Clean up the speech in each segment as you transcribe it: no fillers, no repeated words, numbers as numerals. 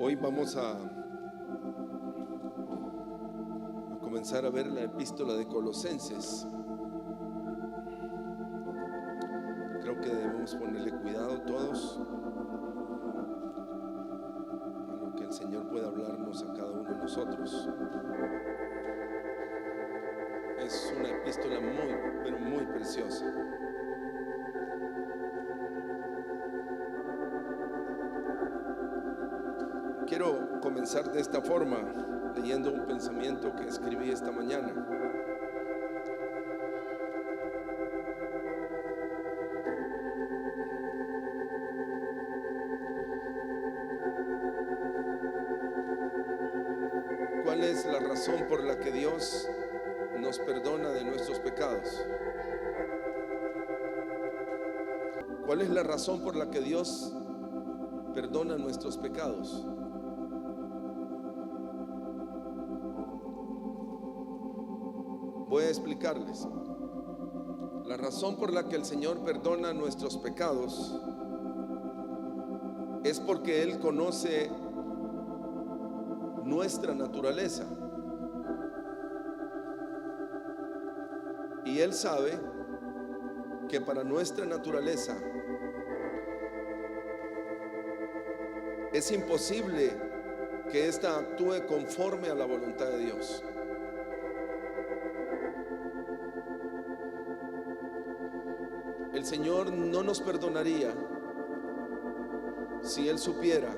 Hoy vamos a comenzar a ver la epístola de Colosenses. Creo que debemos ponerle cuidado todos a lo que el Señor pueda hablarnos a cada uno de nosotros. Es una epístola muy, pero muy preciosa. Quiero comenzar de esta forma, leyendo un pensamiento que escribí esta mañana. ¿Cuál es la razón por la que Dios nos perdona de nuestros pecados? ¿Cuál es la razón por la que Dios perdona nuestros pecados? Voy a explicarles. La razón por la que el Señor perdona nuestros pecados es porque Él conoce nuestra naturaleza. Y Él sabe que para nuestra naturaleza es imposible que ésta actúe conforme a la voluntad de Dios. El Señor no nos perdonaría si Él supiera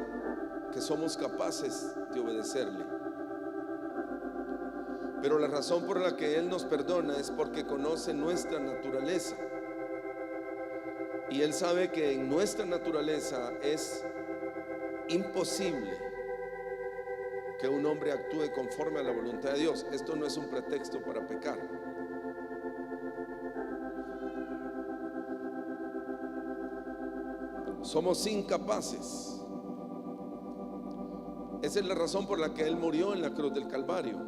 que somos capaces de obedecerle. Pero la razón por la que Él nos perdona es porque conoce nuestra naturaleza. Y Él sabe que en nuestra naturaleza es imposible que un hombre actúe conforme a la voluntad de Dios. Esto no es un pretexto para pecar. Somos incapaces. Esa es la razón por la que Él murió en la cruz del Calvario,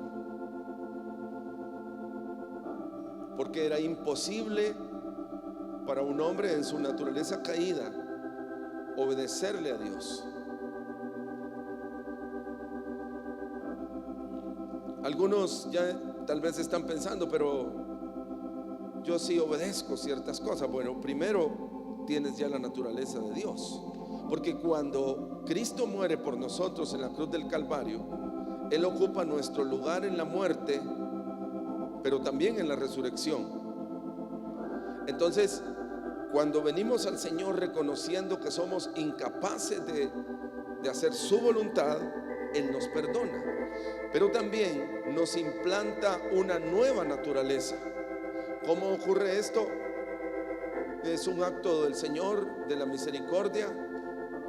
porque era imposible para un hombre en su naturaleza caída obedecerle a Dios. Algunos ya tal vez están pensando, pero yo sí obedezco ciertas cosas. Bueno, primero tienes ya la naturaleza de Dios, porque cuando Cristo muere por nosotros en la cruz del Calvario, Él ocupa nuestro lugar en la muerte, pero también en la resurrección. Entonces, cuando venimos al Señor reconociendo que somos incapaces de hacer su voluntad, Él nos perdona, pero también nos implanta una nueva naturaleza. ¿Cómo ocurre esto? Es un acto del Señor, de la misericordia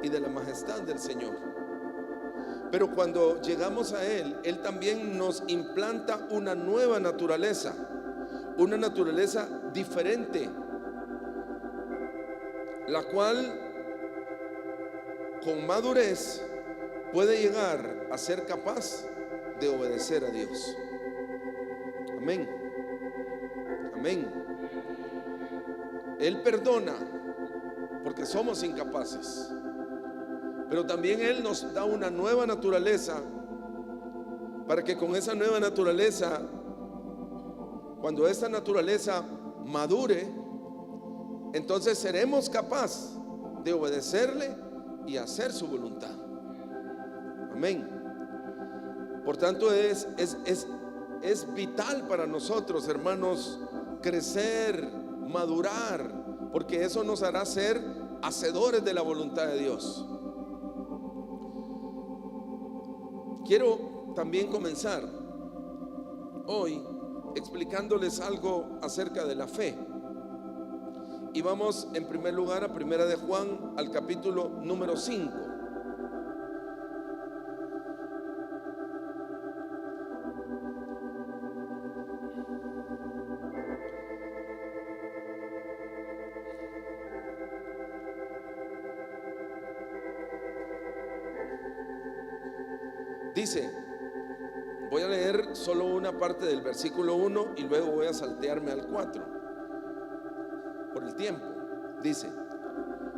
y de la majestad del Señor. Pero cuando llegamos a Él, Él también nos implanta una nueva naturaleza, una naturaleza diferente, la cual con madurez puede llegar a ser capaz de obedecer a Dios. Amén. Amén. Él perdona porque somos incapaces, pero también Él nos da una nueva naturaleza para que con esa nueva naturaleza, cuando esta naturaleza madure, entonces seremos capaces de obedecerle y hacer su voluntad. Amén. Por tanto es vital para nosotros, hermanos, crecer, madurar, porque eso nos hará ser hacedores de la voluntad de Dios. Quiero también comenzar hoy explicándoles algo acerca de la fe. Y vamos en primer lugar a Primera de Juan, al capítulo número 5. Dice, voy a leer solo una parte del versículo 1 y luego voy a saltearme al 4 por el tiempo. Dice,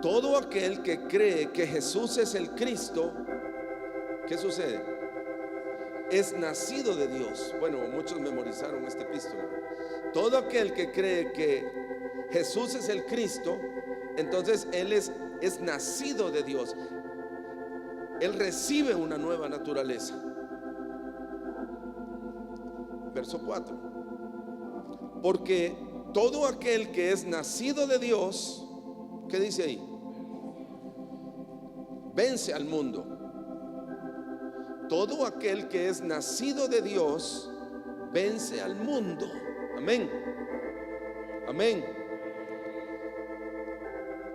todo aquel que cree que Jesús es el Cristo, ¿qué sucede? Es nacido de Dios. Bueno, muchos memorizaron esta epístola. Todo aquel que cree que Jesús es el Cristo, entonces él es nacido de Dios. Él recibe una nueva naturaleza. Verso 4. Porque todo aquel que es nacido de Dios, ¿qué dice ahí? Vence al mundo. Todo aquel que es nacido de Dios vence al mundo. Amén. Amén.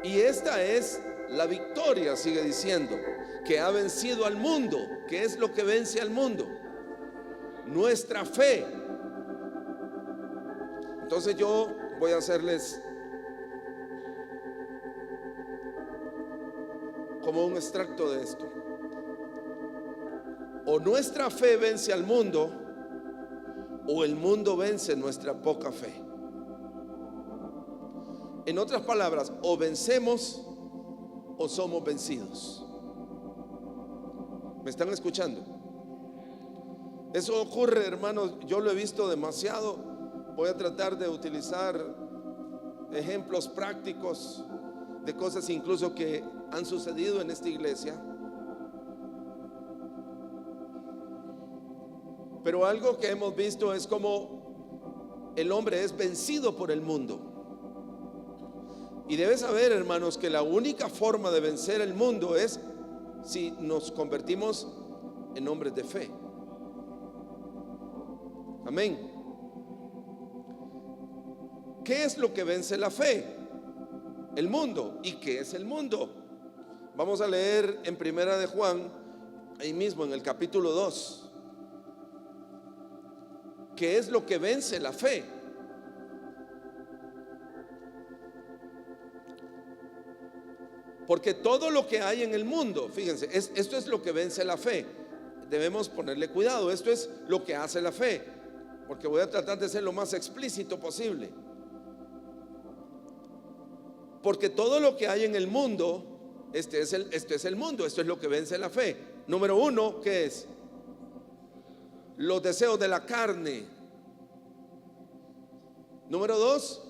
Y esta es la victoria, sigue diciendo, que ha vencido al mundo. ¿Qué es lo que vence al mundo? Nuestra fe. Entonces yo voy a hacerles como un extracto de esto. O nuestra fe vence al mundo, o el mundo vence nuestra poca fe. En otras palabras, o vencemos o somos vencidos. ¿Me están escuchando? Eso ocurre, hermanos, yo lo he visto demasiado. Voy a tratar de utilizar ejemplos prácticos de cosas incluso que han sucedido en esta iglesia. Pero algo que hemos visto es como el hombre es vencido por el mundo. Y debes saber, hermanos, que la única forma de vencer el mundo es si nos convertimos en hombres de fe. Amén. ¿Qué es lo que vence la fe? El mundo. ¿Y qué es el mundo? Vamos a leer en Primera de Juan, ahí mismo en el capítulo 2. ¿Qué es lo que vence la fe? Porque todo lo que hay en el mundo, fíjense, esto es lo que vence la fe. Debemos ponerle cuidado. Esto es lo que hace la fe, porque voy a tratar de ser lo más explícito posible. Porque todo lo que hay en el mundo, esto es el mundo, esto es lo que vence la fe. Número uno, ¿qué es? Los deseos de la carne. Número dos,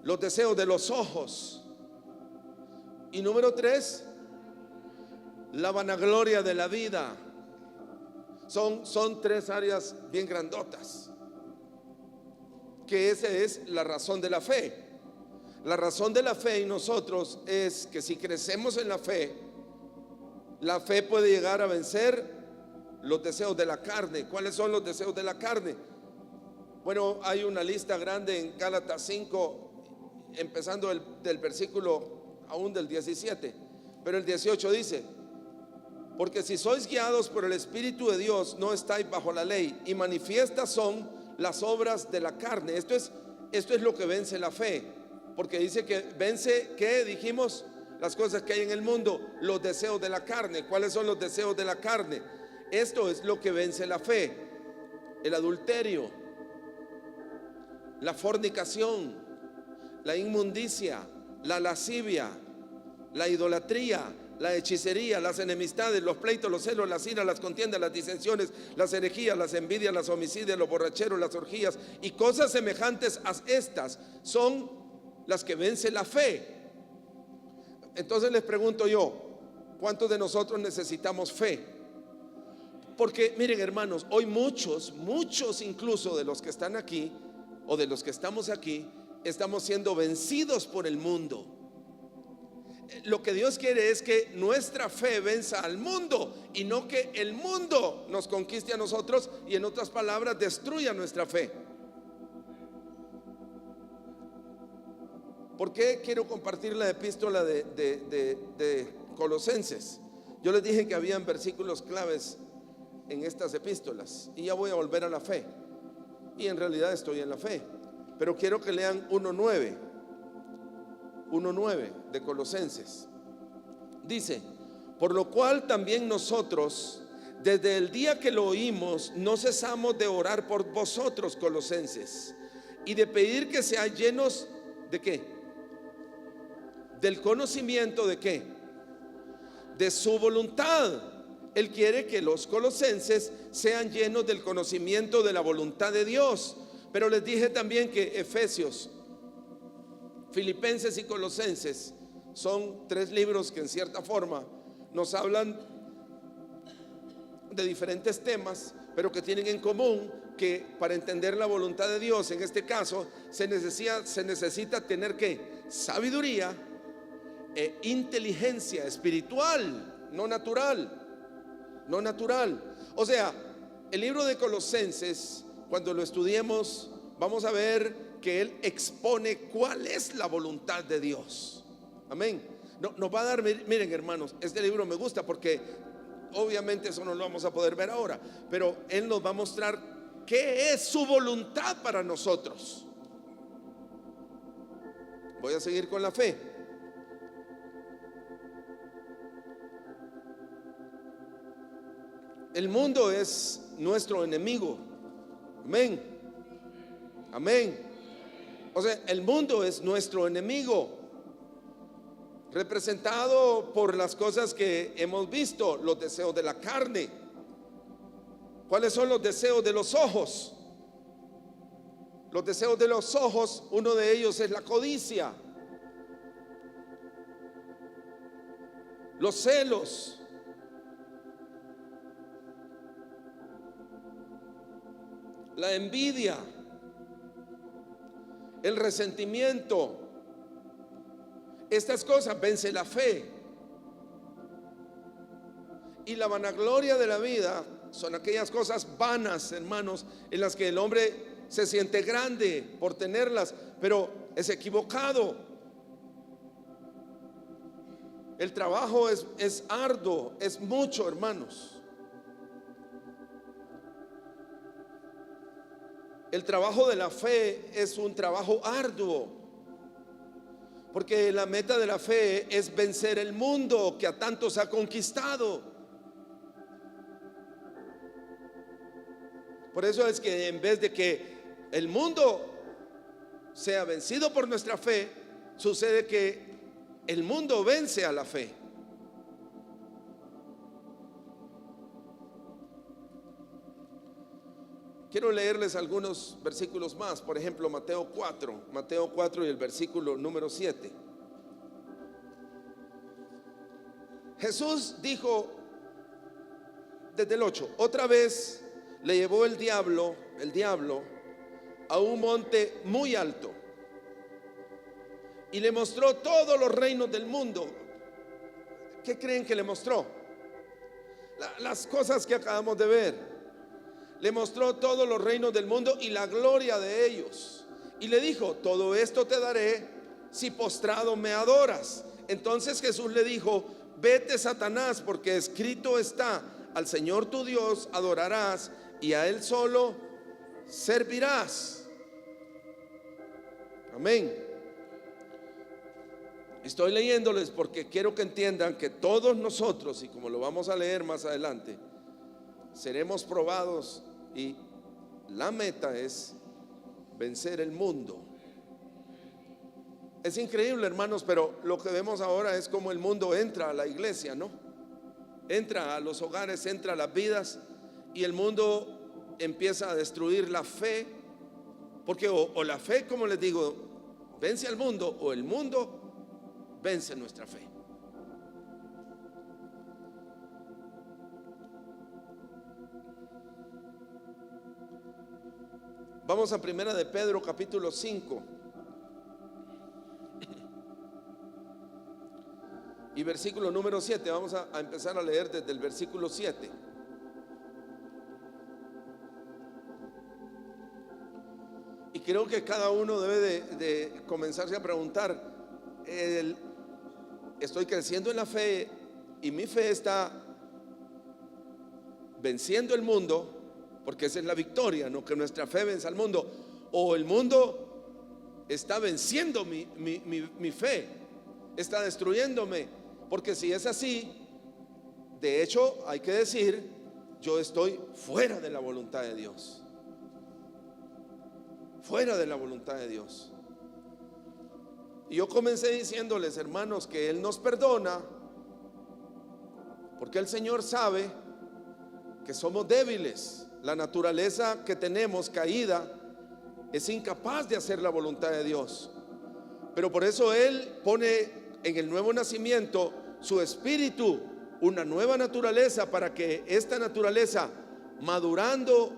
los deseos de los ojos. Y número tres, la vanagloria de la vida. Son tres áreas bien grandotas, que esa es la razón de la fe. La razón de la fe en nosotros es que si crecemos en la fe puede llegar a vencer los deseos de la carne. ¿Cuáles son los deseos de la carne? Bueno, hay una lista grande en Gálatas 5, empezando del versículo aún del 17, pero el 18 dice: porque si sois guiados por el Espíritu de Dios, no estáis bajo la ley, y manifiestas son las obras de la carne. Esto es lo que vence la fe, porque dice que vence, ¿qué dijimos? Las cosas que hay en el mundo, los deseos de la carne. ¿Cuáles son los deseos de la carne? Esto es lo que vence la fe: el adulterio, la fornicación, la inmundicia, la lascivia, la idolatría, la hechicería, las enemistades, los pleitos, los celos, las iras, las contiendas, las disensiones, las herejías, las envidias, las homicidios, los borracheros, las orgías y cosas semejantes a estas son las que vence la fe. Entonces les pregunto yo, ¿cuántos de nosotros necesitamos fe? Porque miren, hermanos, hoy muchos incluso de los que están aquí o de los que estamos aquí, estamos siendo vencidos por el mundo. Lo que Dios quiere es que nuestra fe venza al mundo y no que el mundo nos conquiste a nosotros, y en otras palabras destruya nuestra fe. ¿Por qué quiero compartir la epístola de Colosenses? Yo les dije que habían versículos claves en estas epístolas y ya voy a volver a la fe. Y en realidad estoy en la fe, pero quiero que lean 1:9 de Colosenses. Dice: por lo cual también nosotros, desde el día que lo oímos, no cesamos de orar por vosotros, colosenses, y de pedir que seáis llenos ¿de qué? Del conocimiento ¿de qué? De su voluntad. Él quiere que los colosenses sean llenos del conocimiento de la voluntad de Dios. Pero les dije también que Efesios, Filipenses y Colosenses son 3 libros que en cierta forma nos hablan de diferentes temas, pero que tienen en común que para entender la voluntad de Dios, en este caso, se necesita tener ¿qué? Sabiduría e inteligencia espiritual, no natural. O sea, el libro de Colosenses, cuando lo estudiemos, vamos a ver que él expone cuál es la voluntad de Dios. Amén. Nos va a dar, miren hermanos, este libro me gusta porque obviamente eso no lo vamos a poder ver ahora, pero él nos va a mostrar qué es su voluntad para nosotros. Voy a seguir con la fe. El mundo es nuestro enemigo. Amén. Amén. O sea, el mundo es nuestro enemigo, representado por las cosas que hemos visto, los deseos de la carne. ¿Cuáles son los deseos de los ojos? Los deseos de los ojos, uno de ellos es la codicia, los celos, la envidia, el resentimiento. Estas cosas vence la fe. Y la vanagloria de la vida son aquellas cosas vanas, hermanos, en las que el hombre se siente grande por tenerlas, pero es equivocado. El trabajo es arduo, es mucho, hermanos. El trabajo de la fe es un trabajo arduo, porque la meta de la fe es vencer el mundo que a tantos ha conquistado. Por eso es que en vez de que el mundo sea vencido por nuestra fe, sucede que el mundo vence a la fe. Quiero leerles algunos versículos más. Por ejemplo, Mateo 4 y el versículo número 7. Jesús dijo desde el 8: otra vez le llevó el diablo a un monte muy alto y le mostró todos los reinos del mundo. ¿Qué creen que le mostró? Las cosas que acabamos de ver. Le mostró todos los reinos del mundo y la gloria de ellos. Y le dijo: todo esto te daré si postrado me adoras. Entonces Jesús le dijo: vete, Satanás, porque escrito está: al Señor tu Dios adorarás y a Él solo servirás. Amén. Estoy leyéndoles porque quiero que entiendan que todos nosotros, y como lo vamos a leer más adelante, seremos probados, y la meta es vencer el mundo. Es increíble, hermanos, pero lo que vemos ahora es como el mundo entra a la iglesia, ¿no? Entra a los hogares, entra a las vidas, y el mundo empieza a destruir la fe, porque o la fe, como les digo, vence al mundo, o el mundo vence nuestra fe. Vamos a Primera de Pedro capítulo 5 y versículo número 7. Vamos a empezar a leer desde el versículo 7. Y creo que cada uno debe de comenzarse a preguntar: estoy creciendo en la fe y mi fe está venciendo el mundo, porque esa es la victoria, no que nuestra fe venza al mundo, o el mundo está venciendo mi fe, está destruyéndome, porque si es así, de hecho hay que decir, yo estoy fuera de la voluntad de Dios, fuera de la voluntad de Dios. Y yo comencé diciéndoles, hermanos, que Él nos perdona porque el Señor sabe que somos débiles. La naturaleza que tenemos caída es incapaz de hacer la voluntad de Dios, pero por eso Él pone en el nuevo nacimiento su espíritu, una nueva naturaleza, para que esta naturaleza, madurando,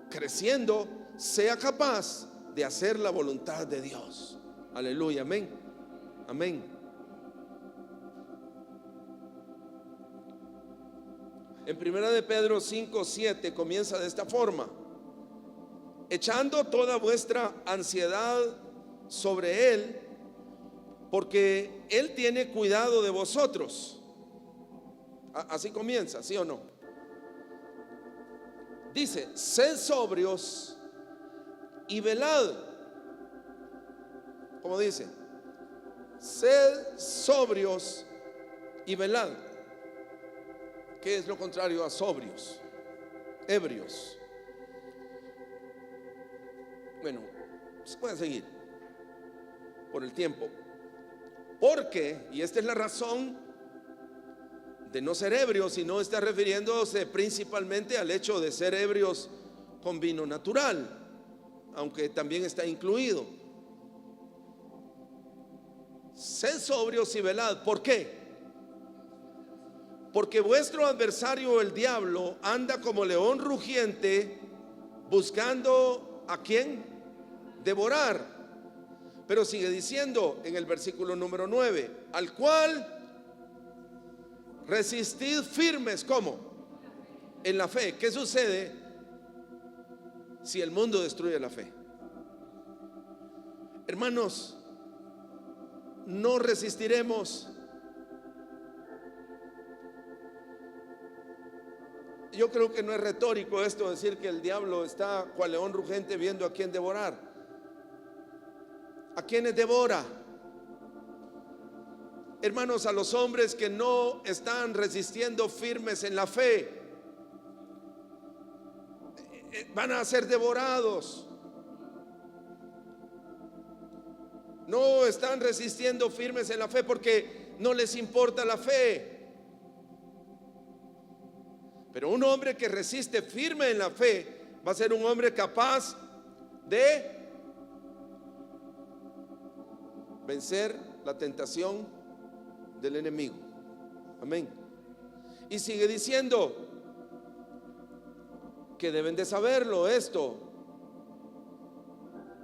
creciendo, sea capaz de hacer la voluntad de Dios. Aleluya, amén, amén. En 1 de Pedro 5:7 comienza de esta forma: echando toda vuestra ansiedad sobre Él, porque Él tiene cuidado de vosotros. Así comienza, ¿sí o no? Dice: sed sobrios y velad. ¿Cómo dice? Sed sobrios y velad. ¿Qué es lo contrario a sobrios? Ebrios. Bueno, se pueden seguir por el tiempo. Porque, y esta es la razón de no ser ebrios, y no está refiriéndose principalmente al hecho de ser ebrios con vino natural, aunque también está incluido. Sed sobrios y velad. ¿Por qué? Porque vuestro adversario el diablo anda como león rugiente, buscando ¿a quién? Devorar. Pero sigue diciendo en el versículo número 9: al cual resistid firmes. ¿Cómo? En la fe. ¿Qué sucede si el mundo destruye la fe? Hermanos, no resistiremos. Yo creo que no es retórico esto, decir que el diablo está cual león rugente viendo a quién devorar. ¿A quiénes devora? Hermanos, a los hombres que no están resistiendo firmes en la fe. Van a ser devorados. No están resistiendo firmes en la fe porque no les importa la fe. Pero un hombre que resiste firme en la fe va a ser un hombre capaz de vencer la tentación del enemigo. Amén. Y sigue diciendo que deben de saberlo esto,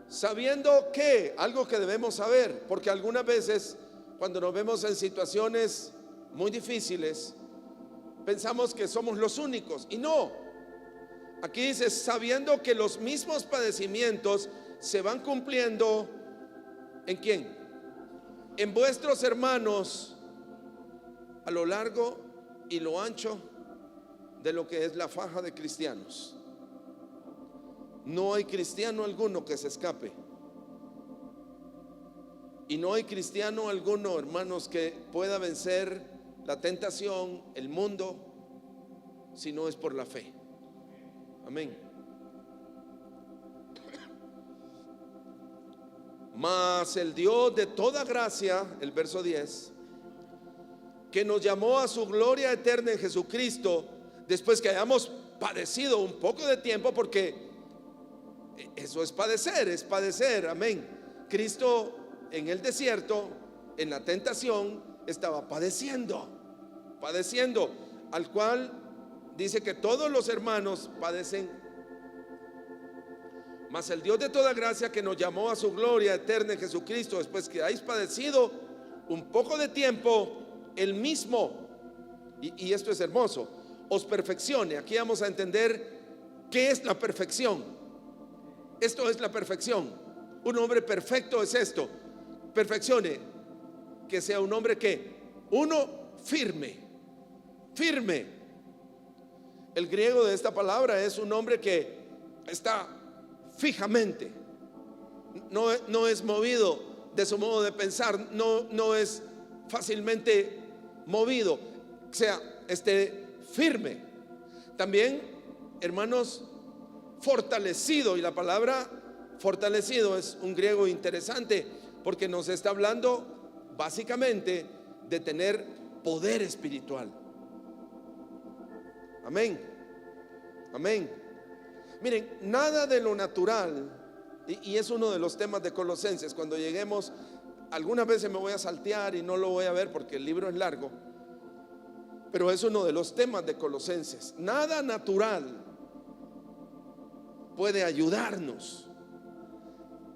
sabiendo que, algo que debemos saber, porque algunas veces cuando nos vemos en situaciones muy difíciles pensamos que somos los únicos, y no. Aquí dice: sabiendo que los mismos padecimientos se van cumpliendo ¿en quién? En vuestros hermanos a lo largo y lo ancho de lo que es la faja de cristianos. No hay cristiano alguno que se escape. Y no hay cristiano alguno, hermanos, que pueda vencer la tentación, el mundo, si no es por la fe. Amén. Mas el Dios de toda gracia, el verso 10, que nos llamó a su gloria eterna en Jesucristo, después que hayamos padecido un poco de tiempo, porque eso es padecer, amén. Cristo en el desierto, en la tentación, estaba padeciendo, al cual dice que todos los hermanos padecen. Mas el Dios de toda gracia, que nos llamó a su gloria eterna en Jesucristo, después que hayáis padecido un poco de tiempo, Él mismo, y esto es hermoso, os perfeccione. Aquí vamos a entender qué es la perfección. Esto es la perfección. Un hombre perfecto es esto: perfeccione. que sea un hombre que, uno, firme, firme. El griego de esta palabra es un hombre que está fijamente, no es movido de su modo de pensar, no es fácilmente movido, o sea, firme. También, hermanos, fortalecido. Y la palabra fortalecido es un griego interesante, porque nos está hablando básicamente de tener poder espiritual. Amén, amén. Miren, nada de lo natural, y es uno de los temas de Colosenses. Cuando lleguemos, algunas veces me voy a saltear y no lo voy a ver porque el libro es largo, pero es uno de los temas de Colosenses. Nada natural puede ayudarnos,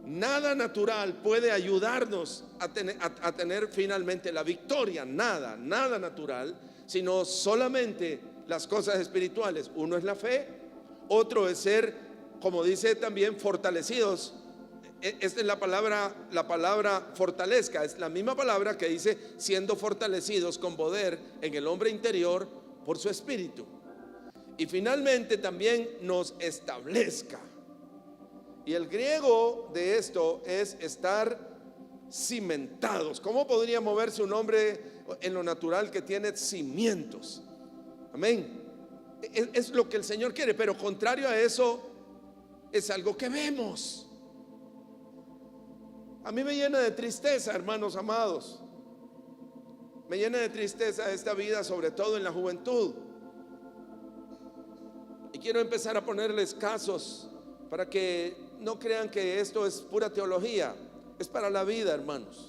nada natural puede ayudarnos a tener finalmente la victoria. Nada natural, sino solamente las cosas espirituales. Uno es la fe, otro es ser, como dice también, fortalecidos. Esta es la palabra fortalezca, es la misma palabra que dice siendo fortalecidos con poder en el hombre interior por su espíritu. Y finalmente también nos establezca. Y el griego de esto es estar cimentados. ¿Cómo podría moverse un hombre en lo natural que tiene cimientos? Amén. Es lo que el Señor quiere, pero contrario a eso es algo que vemos. A mí me llena de tristeza, hermanos amados. Me llena de tristeza esta vida, sobre todo en la juventud. Y quiero empezar a ponerles casos para que no crean que esto es pura teología. Es para la vida, hermanos.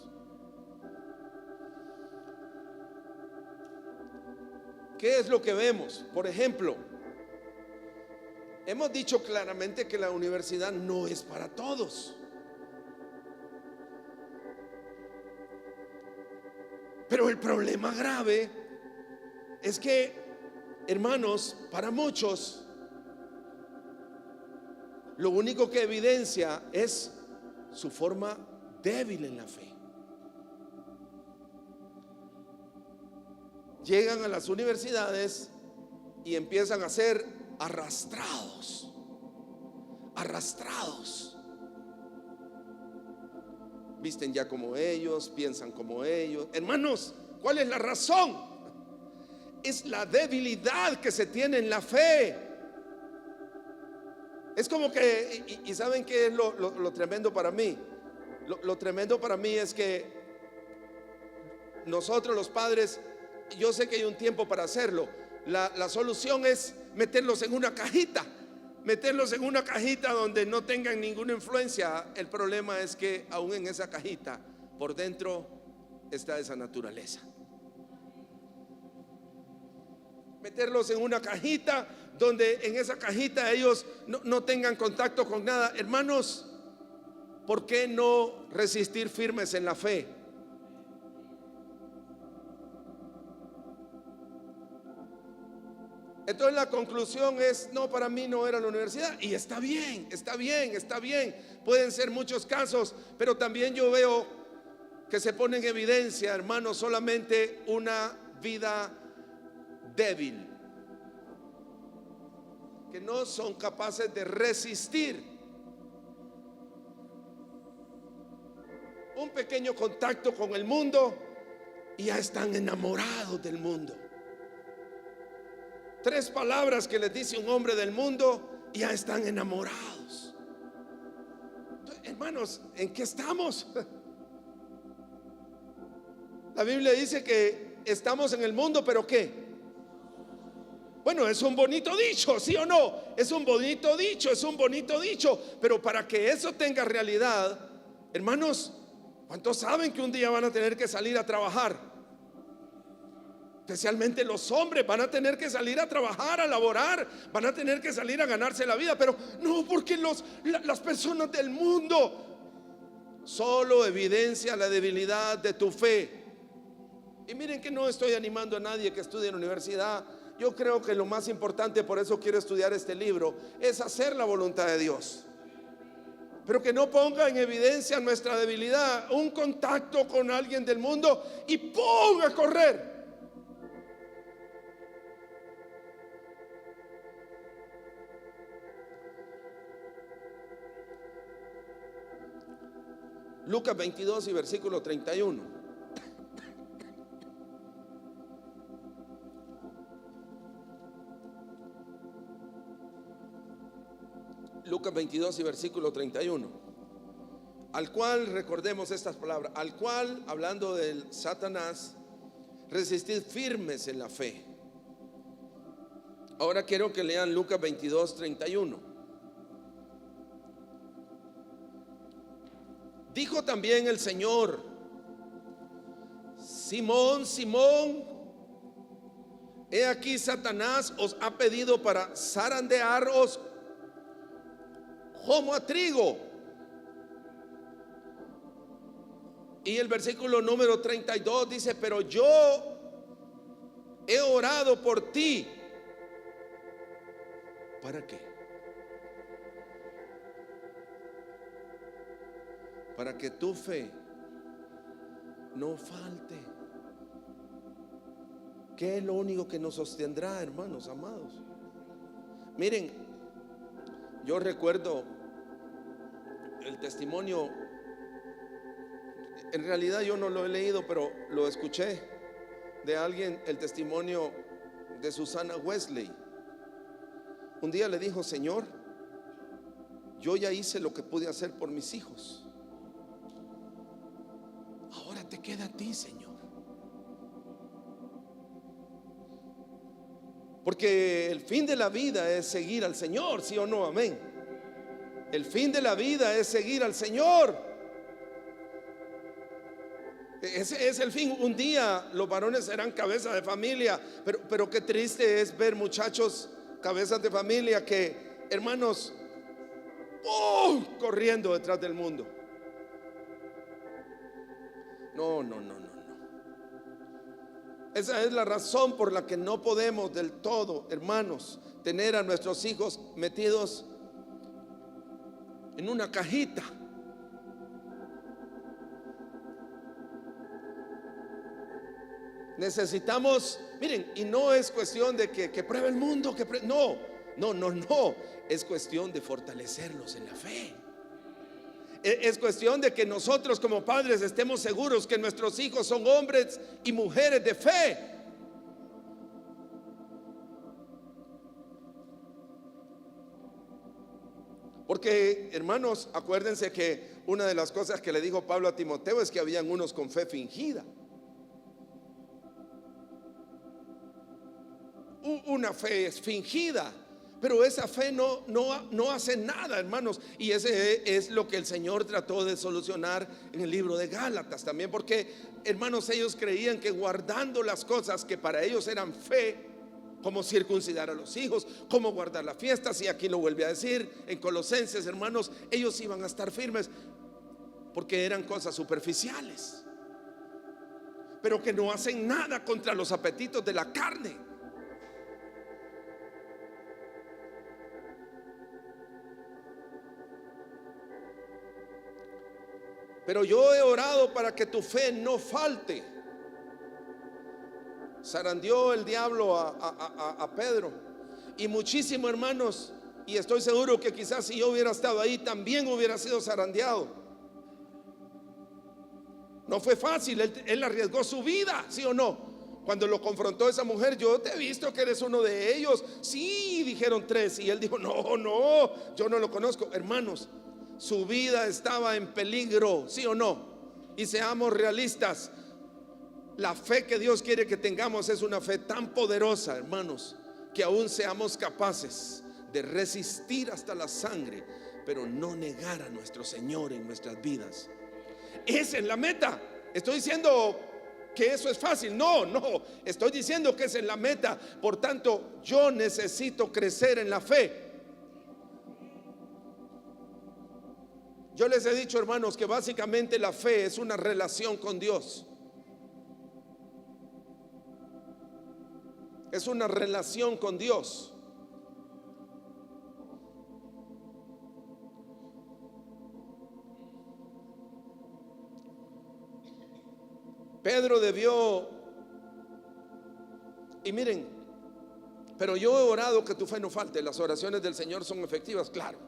¿Qué es lo que vemos? Por ejemplo, hemos dicho claramente que la universidad no es para todos. Pero el problema grave es que, hermanos, para muchos lo único que evidencia es su forma débil en la fe. Llegan a las universidades y empiezan a ser arrastrados. Visten ya como ellos, piensan como ellos. Hermanos, ¿cuál es la razón? Es la debilidad que se tiene en la fe. Es como que, y ¿saben qué es lo tremendo para mí? Lo tremendo para mí es que nosotros los padres, yo sé que hay un tiempo para hacerlo. La solución es meterlos en una cajita. Meterlos en una cajita donde no tengan ninguna influencia. El problema es que aún en esa cajita, por dentro está esa naturaleza. Meterlos en una cajita donde en esa cajita ellos no tengan contacto con nada. Hermanos, ¿por qué no resistir firmes en la fe? Entonces la conclusión es: no, para mí no era la universidad. Y está bien. Pueden ser muchos casos, pero también yo veo que se pone en evidencia, hermanos, solamente una vida débil, que no son capaces de resistir un pequeño contacto con el mundo y ya están enamorados del mundo. 3 palabras que les dice un hombre del mundo y ya están enamorados. Entonces, hermanos, ¿en qué estamos? La Biblia dice que estamos en el mundo, pero ¿qué? Bueno, es un bonito dicho, ¿sí o no? Es un bonito dicho, pero para que eso tenga realidad, hermanos, ¿cuántos saben que un día van a tener que salir a trabajar? Especialmente los hombres van a tener que salir a trabajar, a laborar, van a tener que salir a ganarse la vida. Pero no, porque las personas del mundo solo evidencia la debilidad de tu fe. Y miren que no estoy animando a nadie que estudie en la universidad. Yo creo que lo más importante, por eso quiero estudiar este libro, es hacer la voluntad de Dios. pero que no ponga en evidencia nuestra debilidad. Un contacto con alguien del mundo y ¡pum!, a correr. Lucas 22 y versículo 31. Lucas 22 y versículo 31. Al cual, recordemos estas palabras, al cual, hablando del Satanás, resistid firmes en la fe. Ahora quiero que lean Lucas 22, 31. Dijo también el Señor: Simón, Simón, he aquí Satanás os ha pedido para zarandearos como a trigo. Y el versículo número 32 dice: pero yo he orado por ti. ¿Para qué? Para que tu fe no falte. ¿Qué es lo único que nos sostendrá, hermanos amados? Miren, yo recuerdo el testimonio, en realidad yo no lo he leído, pero lo escuché de alguien, el testimonio de Susana Wesley. Un día le dijo: Señor, yo ya hice lo que pude hacer por mis hijos, ahora te queda a ti, Señor. Porque el fin de la vida es seguir al Señor, ¿sí o no? Amén. El fin de la vida es seguir al Señor. Ese es el fin. Un día los varones serán cabeza de familia, pero qué triste es ver muchachos cabezas de familia que, hermanos, corriendo detrás del mundo. No. Esa es la razón por la que no podemos del todo, hermanos, tener a nuestros hijos metidos en una cajita. Necesitamos, miren, y no es cuestión de que pruebe el mundo, no, es cuestión de fortalecerlos en la fe. Es cuestión de que nosotros como padres estemos seguros que nuestros hijos son hombres y mujeres de fe. Porque, hermanos, acuérdense que una de las cosas que le dijo Pablo a Timoteo es que habían unos con fe fingida. Una fe es fingida, pero esa fe no hace nada, hermanos. Y ese es lo que el Señor trató de solucionar en el libro de Gálatas también. Porque, hermanos, ellos creían que guardando las cosas que para ellos eran fe, como circuncidar a los hijos, como guardar las fiestas, y aquí lo vuelve a decir en Colosenses, hermanos, ellos iban a estar firmes porque eran cosas superficiales, pero que no hacen nada contra los apetitos de la carne. Pero yo he orado para que tu fe no falte. Zarandeó el diablo a Pedro, y muchísimo, hermanos, y estoy seguro que quizás si yo hubiera estado ahí también hubiera sido zarandeado. No fue fácil, él arriesgó su vida, ¿sí o no? Cuando lo confrontó esa mujer: yo te he visto que eres uno de ellos. Sí, dijeron tres, y él dijo: no, yo no lo conozco. Hermanos, su vida estaba en peligro, ¿sí o no? Y seamos realistas, la fe que Dios quiere que tengamos es una fe tan poderosa, hermanos, que aún seamos capaces de resistir hasta la sangre, pero no negar a nuestro Señor en nuestras vidas. Esa es la meta. Estoy diciendo que eso es fácil, no, estoy diciendo que esa es la meta. Por tanto, yo necesito crecer en la fe. Yo les he dicho, hermanos, que básicamente la fe es una relación con Dios. Es una relación con Dios. Pedro debió, y miren, pero yo he orado que tu fe no falte. Las oraciones del Señor son efectivas, claro,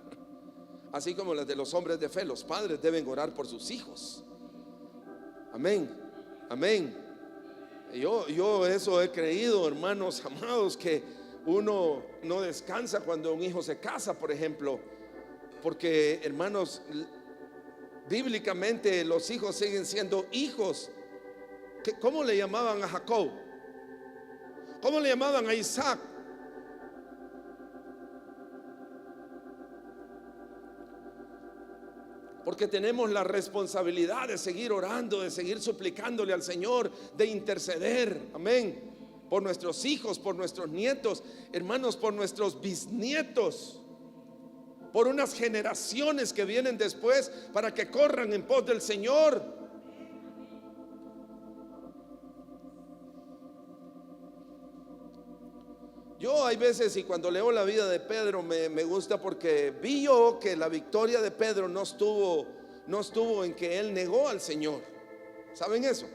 así como las de los hombres de fe. Los padres deben orar por sus hijos. Amén, amén. Yo eso he creído, hermanos amados, que uno no descansa cuando un hijo se casa, por ejemplo, porque, hermanos, bíblicamente los hijos siguen siendo hijos. ¿Cómo le llamaban a Jacob? ¿Cómo le llamaban a Isaac? Porque tenemos la responsabilidad de seguir orando, de seguir suplicándole al Señor, de interceder, amén, por nuestros hijos, por nuestros nietos, hermanos, por nuestros bisnietos, por unas generaciones que vienen después, para que corran en pos del Señor. Yo hay veces, y cuando leo la vida de Pedro me gusta, porque vi yo que la victoria de Pedro no estuvo en que él negó al Señor. ¿Saben eso?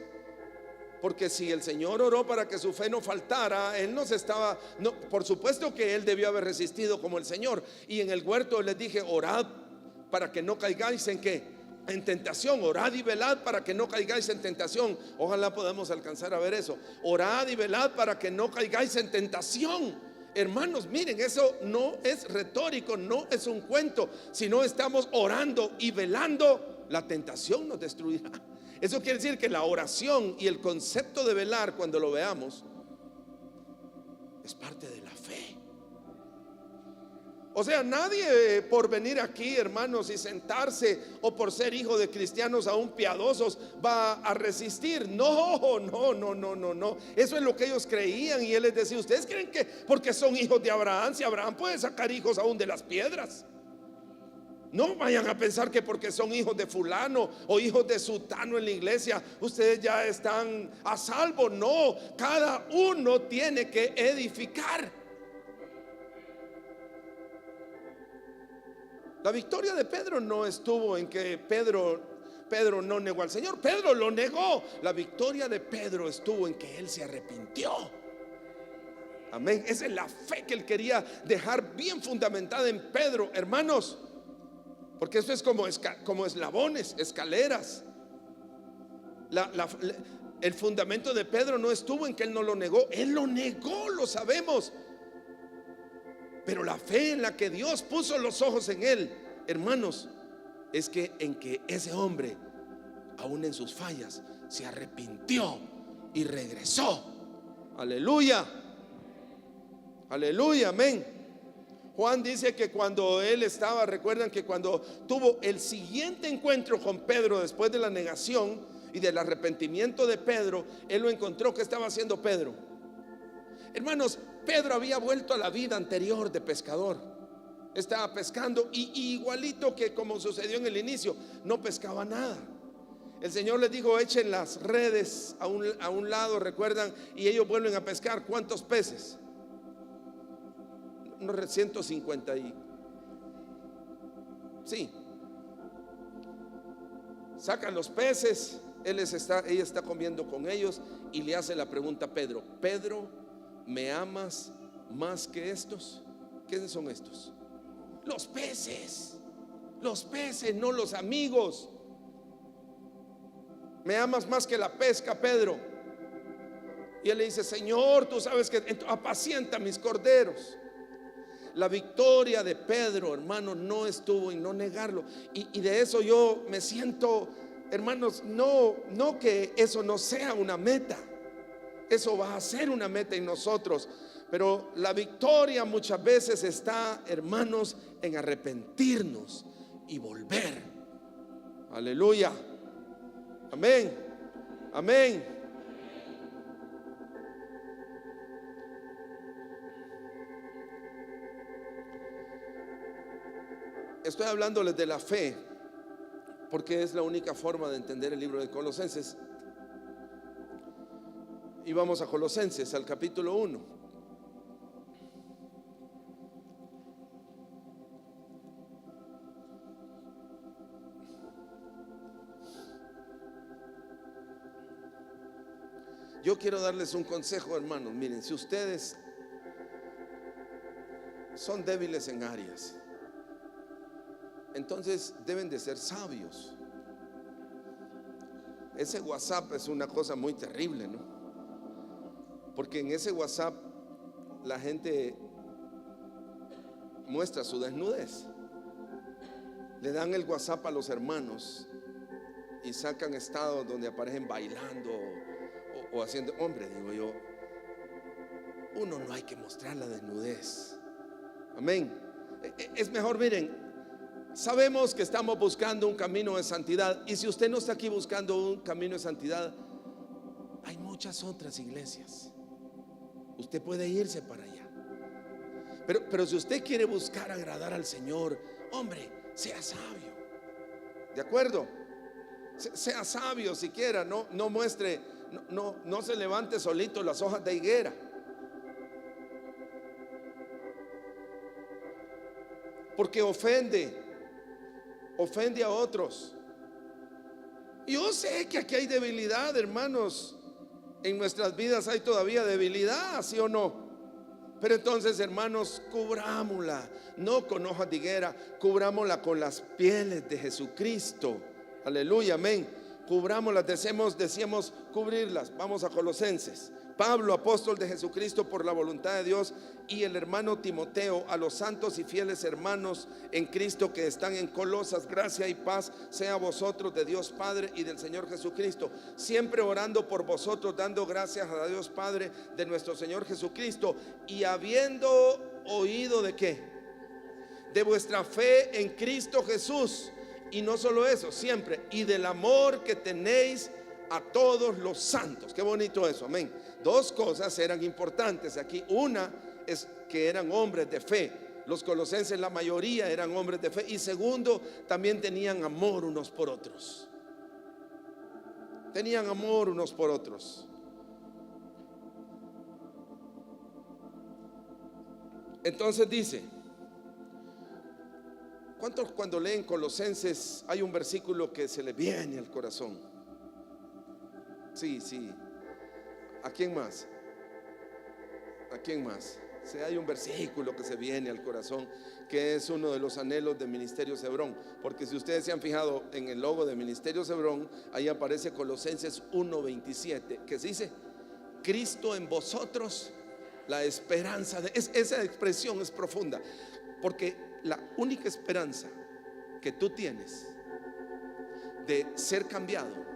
Porque si el Señor oró para que su fe no faltara, él por supuesto que él debió haber resistido como el Señor. Y en el huerto les dije: orad para que no caigáis en ¿qué? En tentación. Orad y velad para que no caigáis en tentación. Ojalá podamos alcanzar a ver eso. Orad y velad para que no caigáis en tentación. Hermanos, miren, eso no es retórico, no es un cuento. Si no estamos orando y velando, la tentación nos destruirá. Eso quiere decir que la oración y el concepto de velar, cuando lo veamos, es parte de la fe. O sea, nadie por venir aquí, hermanos, y sentarse, o por ser hijo de cristianos aún piadosos, va a resistir. No. Eso es lo que ellos creían. Y él les decía: ¿ustedes creen que porque son hijos de Abraham, si Abraham puede sacar hijos aún de las piedras? No vayan a pensar que porque son hijos de fulano o hijos de sutano en la iglesia, ustedes ya están a salvo. No, cada uno tiene que edificar. La victoria de Pedro no estuvo en que Pedro no negó al Señor. Pedro lo negó. La victoria de Pedro estuvo en que él se arrepintió. Amén. Esa es la fe que él quería dejar bien fundamentada en Pedro, hermanos. Porque esto es como eslabones, escaleras. El fundamento de Pedro no estuvo en que él no lo negó. Él lo negó, lo sabemos. Pero la fe en la que Dios puso los ojos en él, hermanos, es que en que ese hombre, aún en sus fallas, se arrepintió y regresó. Aleluya, aleluya, amén. Juan dice que cuando él estaba, recuerdan que cuando tuvo el siguiente encuentro con Pedro después de la negación y del arrepentimiento de Pedro, él lo encontró. ¿Qué estaba haciendo Pedro? Hermanos, Pedro había vuelto a la vida anterior de pescador. Estaba pescando y igualito que como sucedió en el inicio, no pescaba nada. El Señor les dijo: echen las redes a un lado, recuerdan, y ellos vuelven a pescar. ¿Cuántos peces? Unos 150 y... sí. Sacan los peces, ella está comiendo con ellos y le hace la pregunta a Pedro: Pedro, ¿me amas más que estos? ¿Quiénes son estos? Los peces, no los amigos. ¿Me amas más que la pesca, Pedro? Y él le dice: Señor, tú sabes que apacienta mis corderos. La victoria de Pedro, hermanos, no estuvo en no negarlo. Y de eso yo me siento, hermanos, no que eso no sea una meta. Eso va a ser una meta en nosotros. Pero la victoria muchas veces está, hermanos, en arrepentirnos y volver. Aleluya. Amén. Amén. Estoy hablándoles de la fe porque es la única forma de entender el libro de Colosenses. Y vamos a Colosenses, al capítulo 1. Yo quiero darles un consejo, hermanos. Miren, si ustedes son débiles en áreas, entonces deben de ser sabios. Ese WhatsApp es una cosa muy terrible, ¿no? Porque en ese WhatsApp la gente muestra su desnudez. Le dan el WhatsApp a los hermanos y sacan estados donde aparecen bailando o haciendo. Hombre, digo yo, uno no hay que mostrar la desnudez. Amén. Es mejor, miren, sabemos que estamos buscando un camino de santidad, y si usted no está aquí buscando un camino de santidad, hay muchas otras iglesias. Usted puede irse para allá. Pero si usted quiere buscar agradar al Señor, hombre, sea sabio. ¿De acuerdo? Sea sabio siquiera, no muestre, no se levante solito las hojas de higuera. Porque ofende a otros. Yo sé que aquí hay debilidad, hermanos. En nuestras vidas hay todavía debilidad, ¿sí o no? Pero entonces, hermanos, cubrámosla, no con hojas de higuera, cubrámosla con las pieles de Jesucristo. Aleluya, amén. Cubrámoslas, deseemos cubrirlas. Vamos a Colosenses. Pablo, apóstol de Jesucristo por la voluntad de Dios, y el hermano Timoteo, a los santos y fieles hermanos en Cristo que están en Colosas: gracia y paz sea a vosotros de Dios Padre y del Señor Jesucristo, siempre orando por vosotros, dando gracias a Dios Padre de nuestro Señor Jesucristo, y habiendo oído ¿de qué? De vuestra fe en Cristo Jesús, y no solo eso, siempre, y del amor que tenéis a todos los santos. Qué bonito eso, amén. Dos cosas eran importantes aquí. Una es que eran hombres de fe. Los colosenses, la mayoría eran hombres de fe. Y segundo, también tenían amor unos por otros. Tenían amor unos por otros. Entonces dice, ¿cuántos cuando leen Colosenses hay un versículo que se les viene al corazón? Sí. ¿A quién más? ¿A quién más? Sí, hay un versículo que se viene al corazón, que es uno de los anhelos de Ministerio Hebrón. Porque si ustedes se han fijado en el logo de Ministerio Hebrón, ahí aparece Colosenses 1:27, que se dice: Cristo en vosotros, la esperanza de... esa expresión es profunda, porque la única esperanza que tú tienes de ser cambiado,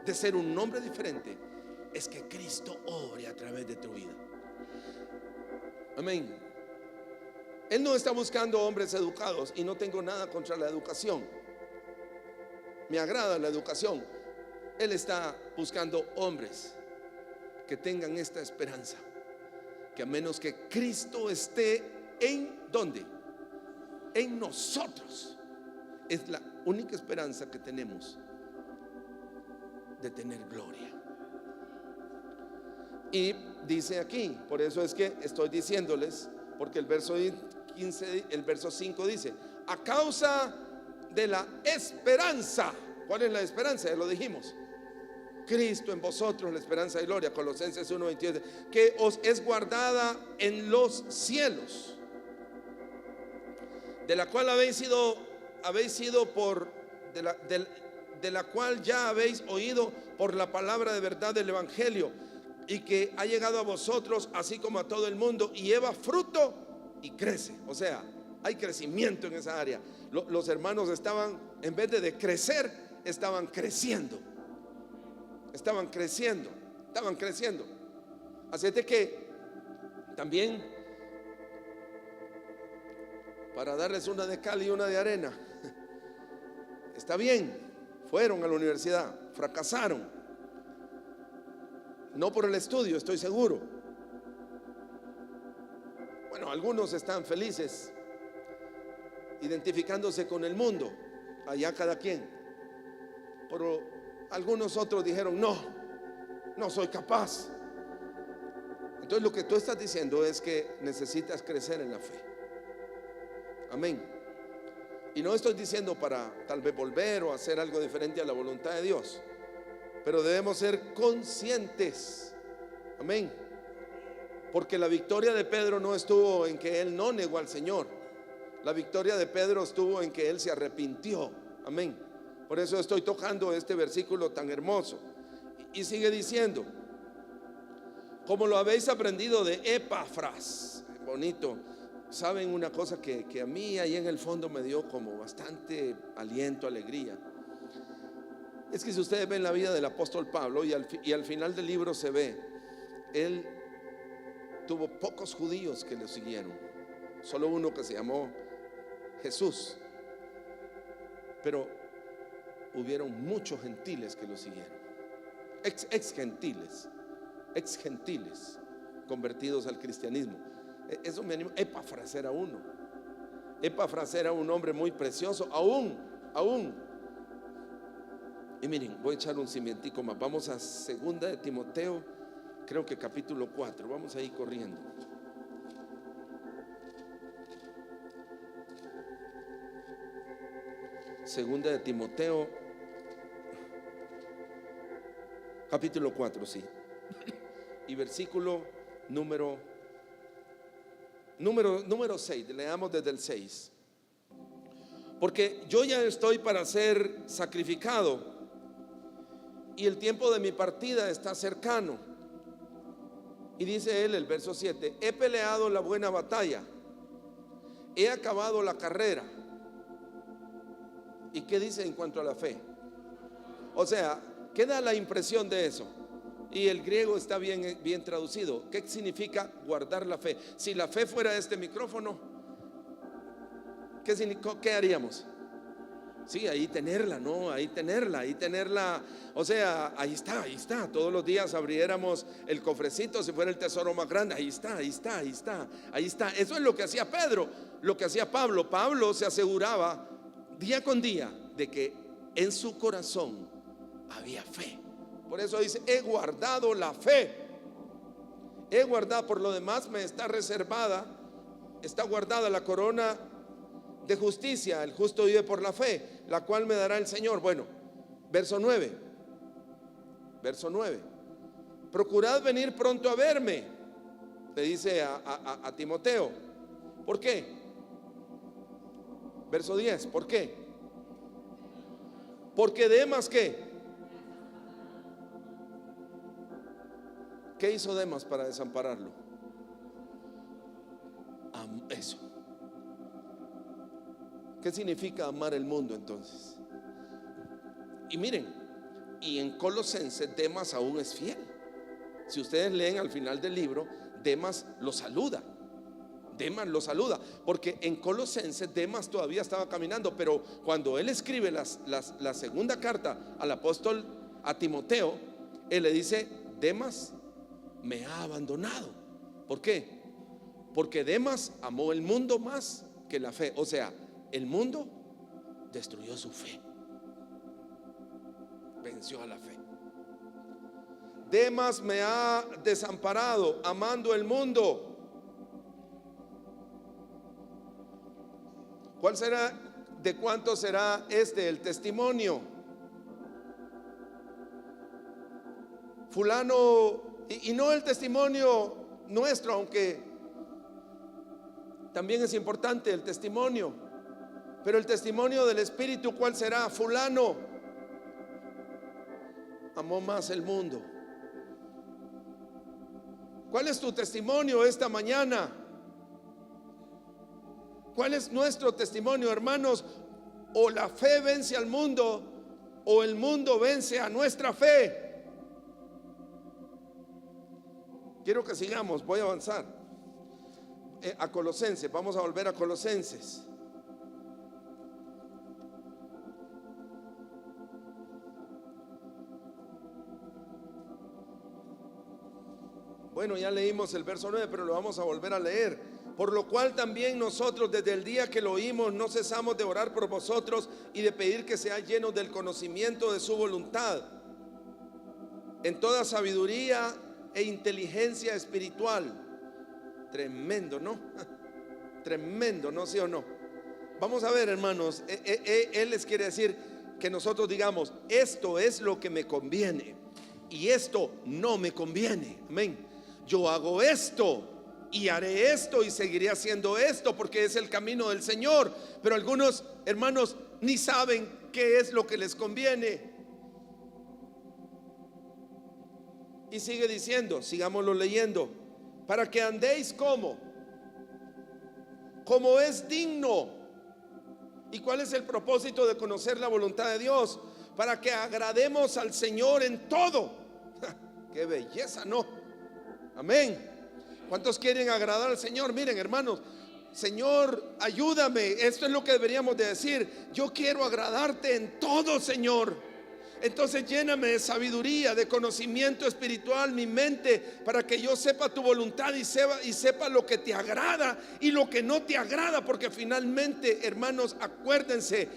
de ser un hombre diferente, es que Cristo obre a través de tu vida. Amén. Él no está buscando hombres educados, y no tengo nada contra la educación, me agrada la educación. Él está buscando hombres que tengan esta esperanza, que a menos que Cristo esté en ¿dónde? En nosotros, es la única esperanza que tenemos de tener gloria. Y dice aquí, por eso es que estoy diciéndoles, porque el verso 15, el verso 5 dice: a causa de la esperanza. ¿Cuál es la esperanza? Ya lo dijimos: Cristo en vosotros, la esperanza de gloria. Colosenses 1:27, que os es guardada en los cielos, de la cual habéis sido por de la cual ya habéis oído por la palabra de verdad del evangelio, y que ha llegado a vosotros así como a todo el mundo, y lleva fruto y crece. O sea, hay crecimiento en esa área. Los hermanos estaban, en vez de crecer, estaban creciendo. Estaban creciendo. Así es de que también, para darles una de cal y una de arena, está bien, fueron a la universidad, fracasaron. No por el estudio, estoy seguro. Bueno, algunos están felices identificándose con el mundo, allá cada quien. Pero algunos otros dijeron: no soy capaz. Entonces lo que tú estás diciendo es que necesitas crecer en la fe. Amén. Y no estoy diciendo para tal vez volver o hacer algo diferente a la voluntad de Dios, pero debemos ser conscientes. Amén. Porque la victoria de Pedro no estuvo en que él no negó al Señor. La victoria de Pedro estuvo en que él se arrepintió. Amén. Por eso estoy tocando este versículo tan hermoso. Y sigue diciendo: como lo habéis aprendido de Epafras. Bonito. Saben una cosa que a mí ahí en el fondo me dio como bastante aliento, alegría. Es que si ustedes ven la vida del apóstol Pablo y al final del libro se ve, él tuvo pocos judíos que le siguieron, solo uno que se llamó Jesús, pero hubieron muchos gentiles que lo siguieron, ex gentiles convertidos al cristianismo. Eso me anima. Epafras era uno. Epafras era un hombre muy precioso, aún. Y miren, voy a echar un cimientico más. Vamos a 2 de Timoteo, creo que capítulo 4. Vamos a ir corriendo. Segunda de Timoteo, capítulo 4, sí. Y versículo número 6. Leamos desde el 6. Porque yo ya estoy para ser sacrificado, y el tiempo de mi partida está cercano. Y dice él, el verso 7: he peleado la buena batalla, he acabado la carrera. ¿Y qué dice en cuanto a la fe? O sea, ¿qué da la impresión de eso? Y el griego está bien traducido. ¿Qué significa guardar la fe? Si la fe fuera este micrófono, ¿qué haríamos? Sí, ahí tenerla, ¿no? Ahí tenerla. O sea, ahí está. Todos los días abriéramos el cofrecito si fuera el tesoro más grande. Ahí está. Eso es lo que hacía Pedro, lo que hacía Pablo. Pablo se aseguraba día con día de que en su corazón había fe. Por eso dice: he guardado la fe. He guardado, por lo demás me está guardada la corona de justicia. El justo vive por la fe, la cual me dará el Señor. Bueno, verso 9. Procurad venir pronto a verme, le dice a Timoteo. ¿Por qué? Verso 10. ¿Por qué? Porque Demas, ¿qué hizo Demas para desampararlo? Eso. ¿Qué significa amar el mundo entonces? Y miren, y en Colosenses Demas aún es fiel. Si ustedes leen al final del libro, Demas lo saluda. Porque en Colosenses Demas todavía estaba caminando, pero cuando él escribe la segunda carta al apóstol a Timoteo, él le dice: Demas me ha abandonado. ¿Por qué? Porque Demas amó el mundo más que la fe. O sea, el mundo destruyó su fe, venció a la fe. Demas me ha desamparado, amando el mundo. ¿Cuál será? ¿De cuánto será el testimonio? Fulano, y no el testimonio nuestro, aunque también es importante el testimonio, pero el testimonio del Espíritu, ¿cuál será? Fulano amó más el mundo. ¿Cuál es tu testimonio esta mañana? ¿Cuál es nuestro testimonio, hermanos? O la fe vence al mundo, o el mundo vence a nuestra fe. Quiero que sigamos, voy a avanzar a Colosenses. Vamos a volver a Colosenses. Bueno, ya leímos el verso 9, pero lo vamos a volver a leer. Por lo cual también nosotros, desde el día que lo oímos, no cesamos de orar por vosotros y de pedir que seáis llenos del conocimiento de su voluntad, en toda sabiduría e inteligencia espiritual. Tremendo, ¿no? Tremendo, ¿no? ¿Sí o no? Vamos a ver, hermanos, él les quiere decir que nosotros digamos: esto es lo que me conviene y esto no me conviene. Amén. Yo hago esto y haré esto y seguiré haciendo esto porque es el camino del Señor. Pero algunos hermanos ni saben qué es lo que les conviene. Y sigue diciendo, sigámoslo leyendo: para que andéis como es digno. ¿Y cuál es el propósito de conocer la voluntad de Dios? Para que agrademos al Señor en todo. ¡Qué belleza!, ¿no? Amén. ¿Cuántos quieren agradar al Señor? Miren, hermanos, Señor, ayúdame. Esto es lo que deberíamos de decir: yo quiero agradarte en todo, Señor. Entonces lléname de sabiduría, de conocimiento espiritual mi mente, para que yo sepa tu voluntad y sepa lo que te agrada y lo que no te agrada. Porque finalmente, hermanos, acuérdense,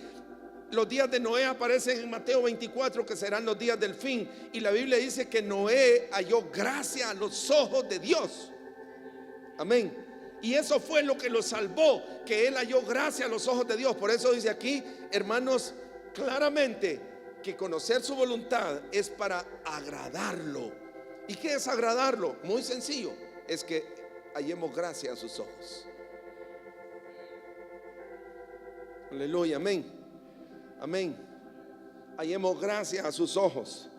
los días de Noé aparecen en Mateo 24, que serán los días del fin. Y la Biblia dice que Noé halló gracia a los ojos de Dios. Amén. Y eso fue lo que lo salvó, que él halló gracia a los ojos de Dios. Por eso dice aquí, hermanos, claramente que conocer su voluntad es para agradarlo. ¿Y qué es agradarlo? Muy sencillo, es que hallemos gracia a sus ojos. Aleluya, amén. Amén. Hallemos gracia a sus ojos.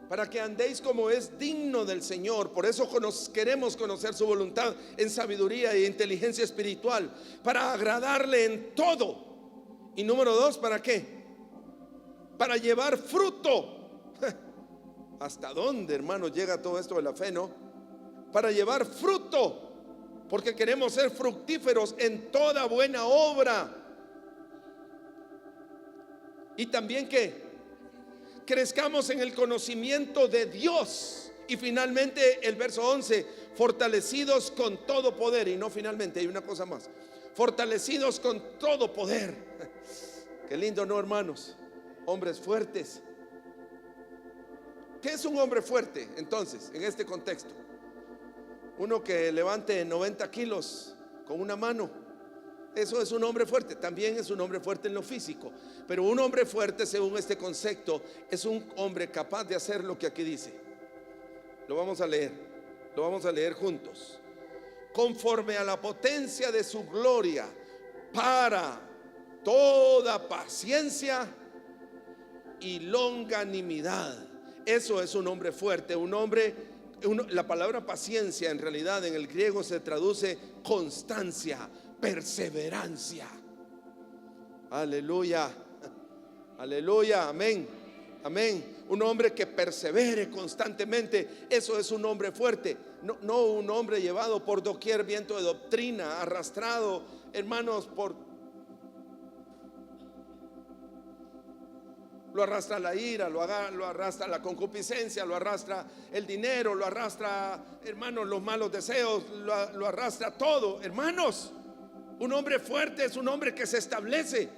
Para que andéis como es digno del Señor. Por eso queremos conocer su voluntad en sabiduría e inteligencia espiritual, para agradarle en todo. Y número 2, ¿para qué? Para llevar fruto. ¿Hasta dónde, hermanos, llega todo esto de la fe, no? Para llevar fruto, porque queremos ser fructíferos en toda buena obra. Y también que crezcamos en el conocimiento de Dios. Y finalmente el verso 11: fortalecidos con todo poder. Y no finalmente, hay una cosa más: fortalecidos con todo poder. Qué lindo, ¿no, hermanos? Hombres fuertes. ¿Qué es un hombre fuerte entonces en este contexto? Uno que levante 90 kilos con una mano, eso es un hombre fuerte. También es un hombre fuerte en lo físico, pero un hombre fuerte, según este concepto, es un hombre capaz de hacer lo que aquí dice. Lo vamos a leer juntos. Conforme a la potencia de su gloria, para toda paciencia y longanimidad. Eso es un hombre fuerte, la palabra paciencia en realidad en el griego se traduce constancia, perseverancia. Aleluya, aleluya, amén, amén. Un hombre que persevere constantemente, eso es un hombre fuerte. No un hombre llevado por doquier viento de doctrina, arrastrado, hermanos, lo arrastra la ira, lo arrastra la concupiscencia, lo arrastra el dinero, lo arrastra, hermanos, los malos deseos, lo arrastra todo. Hermanos, un hombre fuerte es un hombre que se establece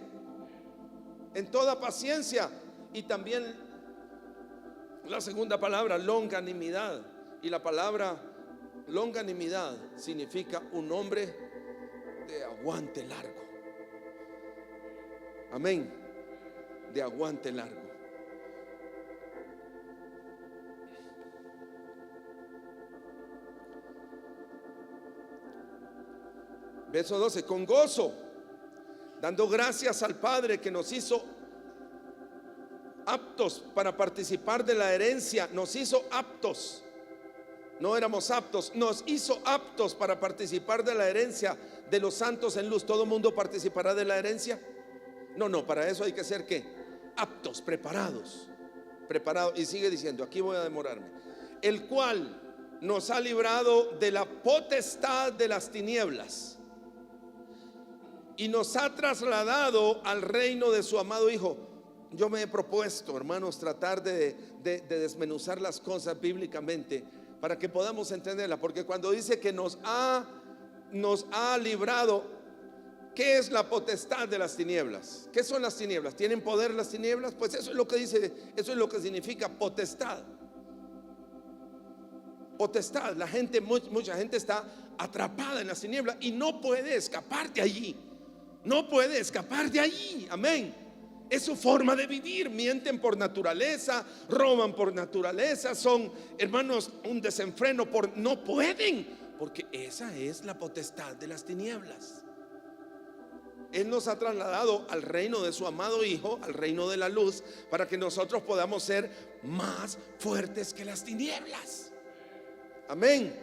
en toda paciencia. Y también la segunda palabra, longanimidad. Y la palabra longanimidad significa un hombre de aguante largo. Amén. De aguante largo. Verso 12: con gozo, dando gracias al Padre que nos hizo aptos para participar de la herencia. Nos hizo aptos. No éramos aptos, nos hizo aptos para participar de la herencia de los santos en luz. ¿Todo mundo participará de la herencia? No, para eso hay que ser ¿qué? Aptos, preparados. Y sigue diciendo, aquí voy a demorarme: el cual nos ha librado de la potestad de las tinieblas y nos ha trasladado al reino de su amado Hijo. Yo me he propuesto, hermanos, tratar de desmenuzar las cosas bíblicamente para que podamos entenderla, porque cuando dice que nos ha librado, ¿qué es la potestad de las tinieblas? ¿Qué son las tinieblas? ¿Tienen poder las tinieblas? Pues eso es lo que dice, eso es lo que significa potestad. Potestad, mucha gente está atrapada en las tinieblas y no puede escapar de allí. No puede escapar de ahí. Amén. Es su forma de vivir. Mienten por naturaleza, roban por naturaleza, son, hermanos, un desenfreno no pueden, porque esa es la potestad de las tinieblas. Él nos ha trasladado al reino de su amado Hijo, al reino de la luz, para que nosotros podamos ser más fuertes que las tinieblas. Amén.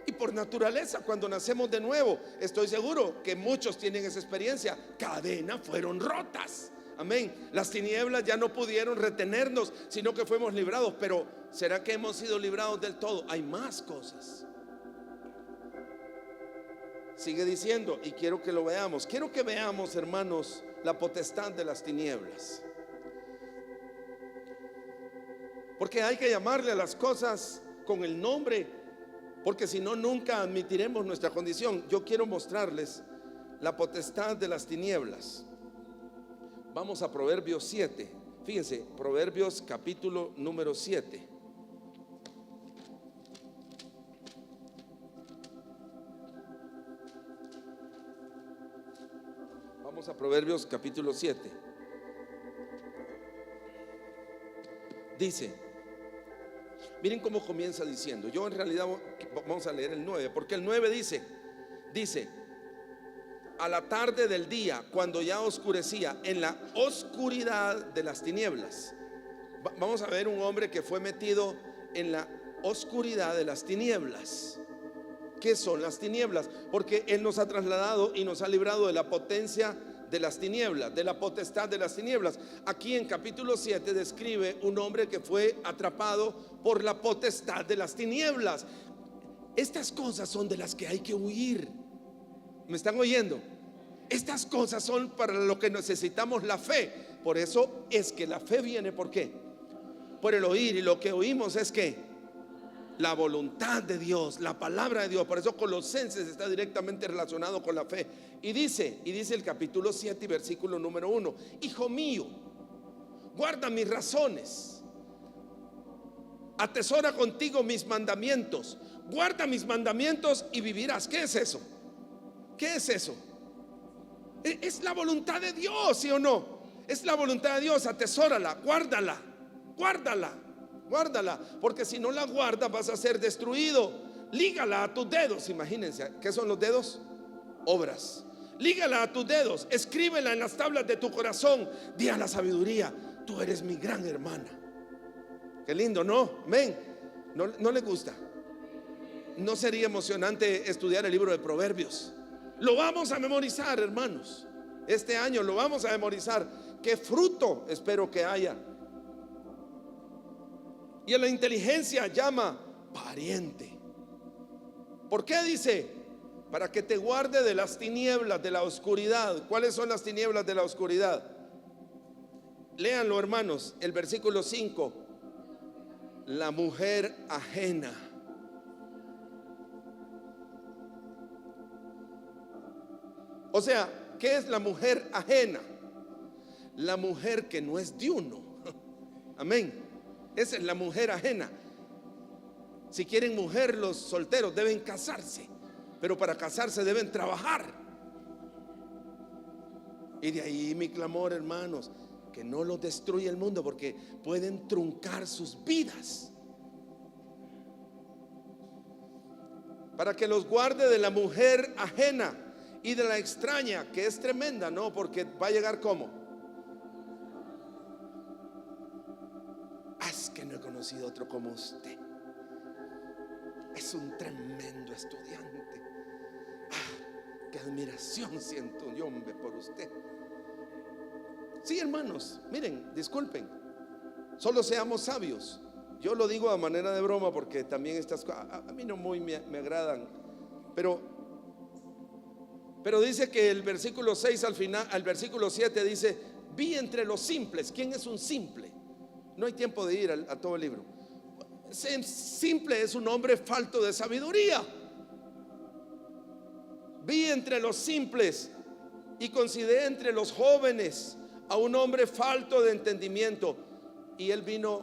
Y por naturaleza, cuando nacemos de nuevo, estoy seguro que muchos tienen esa experiencia. Cadenas fueron rotas. Amén. Las tinieblas ya no pudieron retenernos, sino que fuimos librados. Pero ¿será que hemos sido librados del todo? Hay más cosas. Sigue diciendo, y quiero que lo veamos. Quiero que veamos, hermanos, la potestad de las tinieblas. Porque hay que llamarle a las cosas con el nombre, porque si no, nunca admitiremos nuestra condición. Yo quiero mostrarles la potestad de las tinieblas. Vamos a Proverbios 7. Fíjense, Proverbios capítulo número 7. Vamos a Proverbios capítulo 7. Dice, miren cómo comienza diciendo. Yo en realidad vamos a leer el 9, porque el 9 dice, a la tarde del día, cuando ya oscurecía, en la oscuridad de las tinieblas. Vamos a ver un hombre que fue metido en la oscuridad de las tinieblas. ¿Qué son las tinieblas? Porque Él nos ha trasladado y nos ha librado de la potencia de las tinieblas, de la potestad de las tinieblas. Aquí en capítulo 7 describe un hombre que fue atrapado por la potestad de las tinieblas. Estas cosas son de las que hay que huir. ¿Me están oyendo? Estas cosas son para lo que necesitamos la fe. Por eso es que la fe viene, ¿por qué? Por el oír, y lo que oímos es que la voluntad de Dios, la palabra de Dios. Por eso Colosenses está directamente relacionado con la fe. Y dice el capítulo 7 y versículo número 1: Hijo mío, guarda mis razones, atesora contigo mis mandamientos. Guarda mis mandamientos y vivirás. ¿Qué es eso? ¿Qué es eso? Es la voluntad de Dios, ¿sí o no? Es la voluntad de Dios. Atesórala, guárdala, porque si no la guardas vas a ser destruido. Lígala a tus dedos. Imagínense, ¿qué son los dedos? Obras. Lígala a tus dedos, escríbela en las tablas de tu corazón. Di a la sabiduría: tú eres mi gran hermana. Qué lindo, ¿no? Amén. ¿No le gusta? ¿No sería emocionante estudiar el libro de Proverbios? Lo vamos a memorizar, hermanos. Este año lo vamos a memorizar. Qué fruto espero que haya. Y a la inteligencia llama pariente. ¿Por qué dice? Para que te guarde de las tinieblas, de la oscuridad. ¿Cuáles son las tinieblas de la oscuridad? Léanlo, hermanos, el versículo 5. La mujer ajena. O sea, ¿qué es la mujer ajena? La mujer que no es de uno. Amén. Esa es la mujer ajena. Si quieren mujer, los solteros deben casarse, pero para casarse deben trabajar. Y de ahí mi clamor, hermanos, que no los destruya el mundo, porque pueden truncar sus vidas. Para que los guarde de la mujer ajena y de la extraña, que es tremenda, ¿no? Porque va a llegar como: es que no he conocido otro como usted. Es un tremendo estudiante. Qué admiración siento yo, hombre, por usted. Sí, hermanos, miren, disculpen, solo seamos sabios. Yo lo digo a manera de broma, porque también estas cosas a mí no muy me agradan. Pero dice que el versículo 6 al final, al versículo 7 dice: vi entre los simples. ¿Quién es un simple? No hay tiempo de ir a todo el libro. Simple es un hombre falto de sabiduría. Vi entre los simples y consideré entre los jóvenes a un hombre falto de entendimiento. Y él vino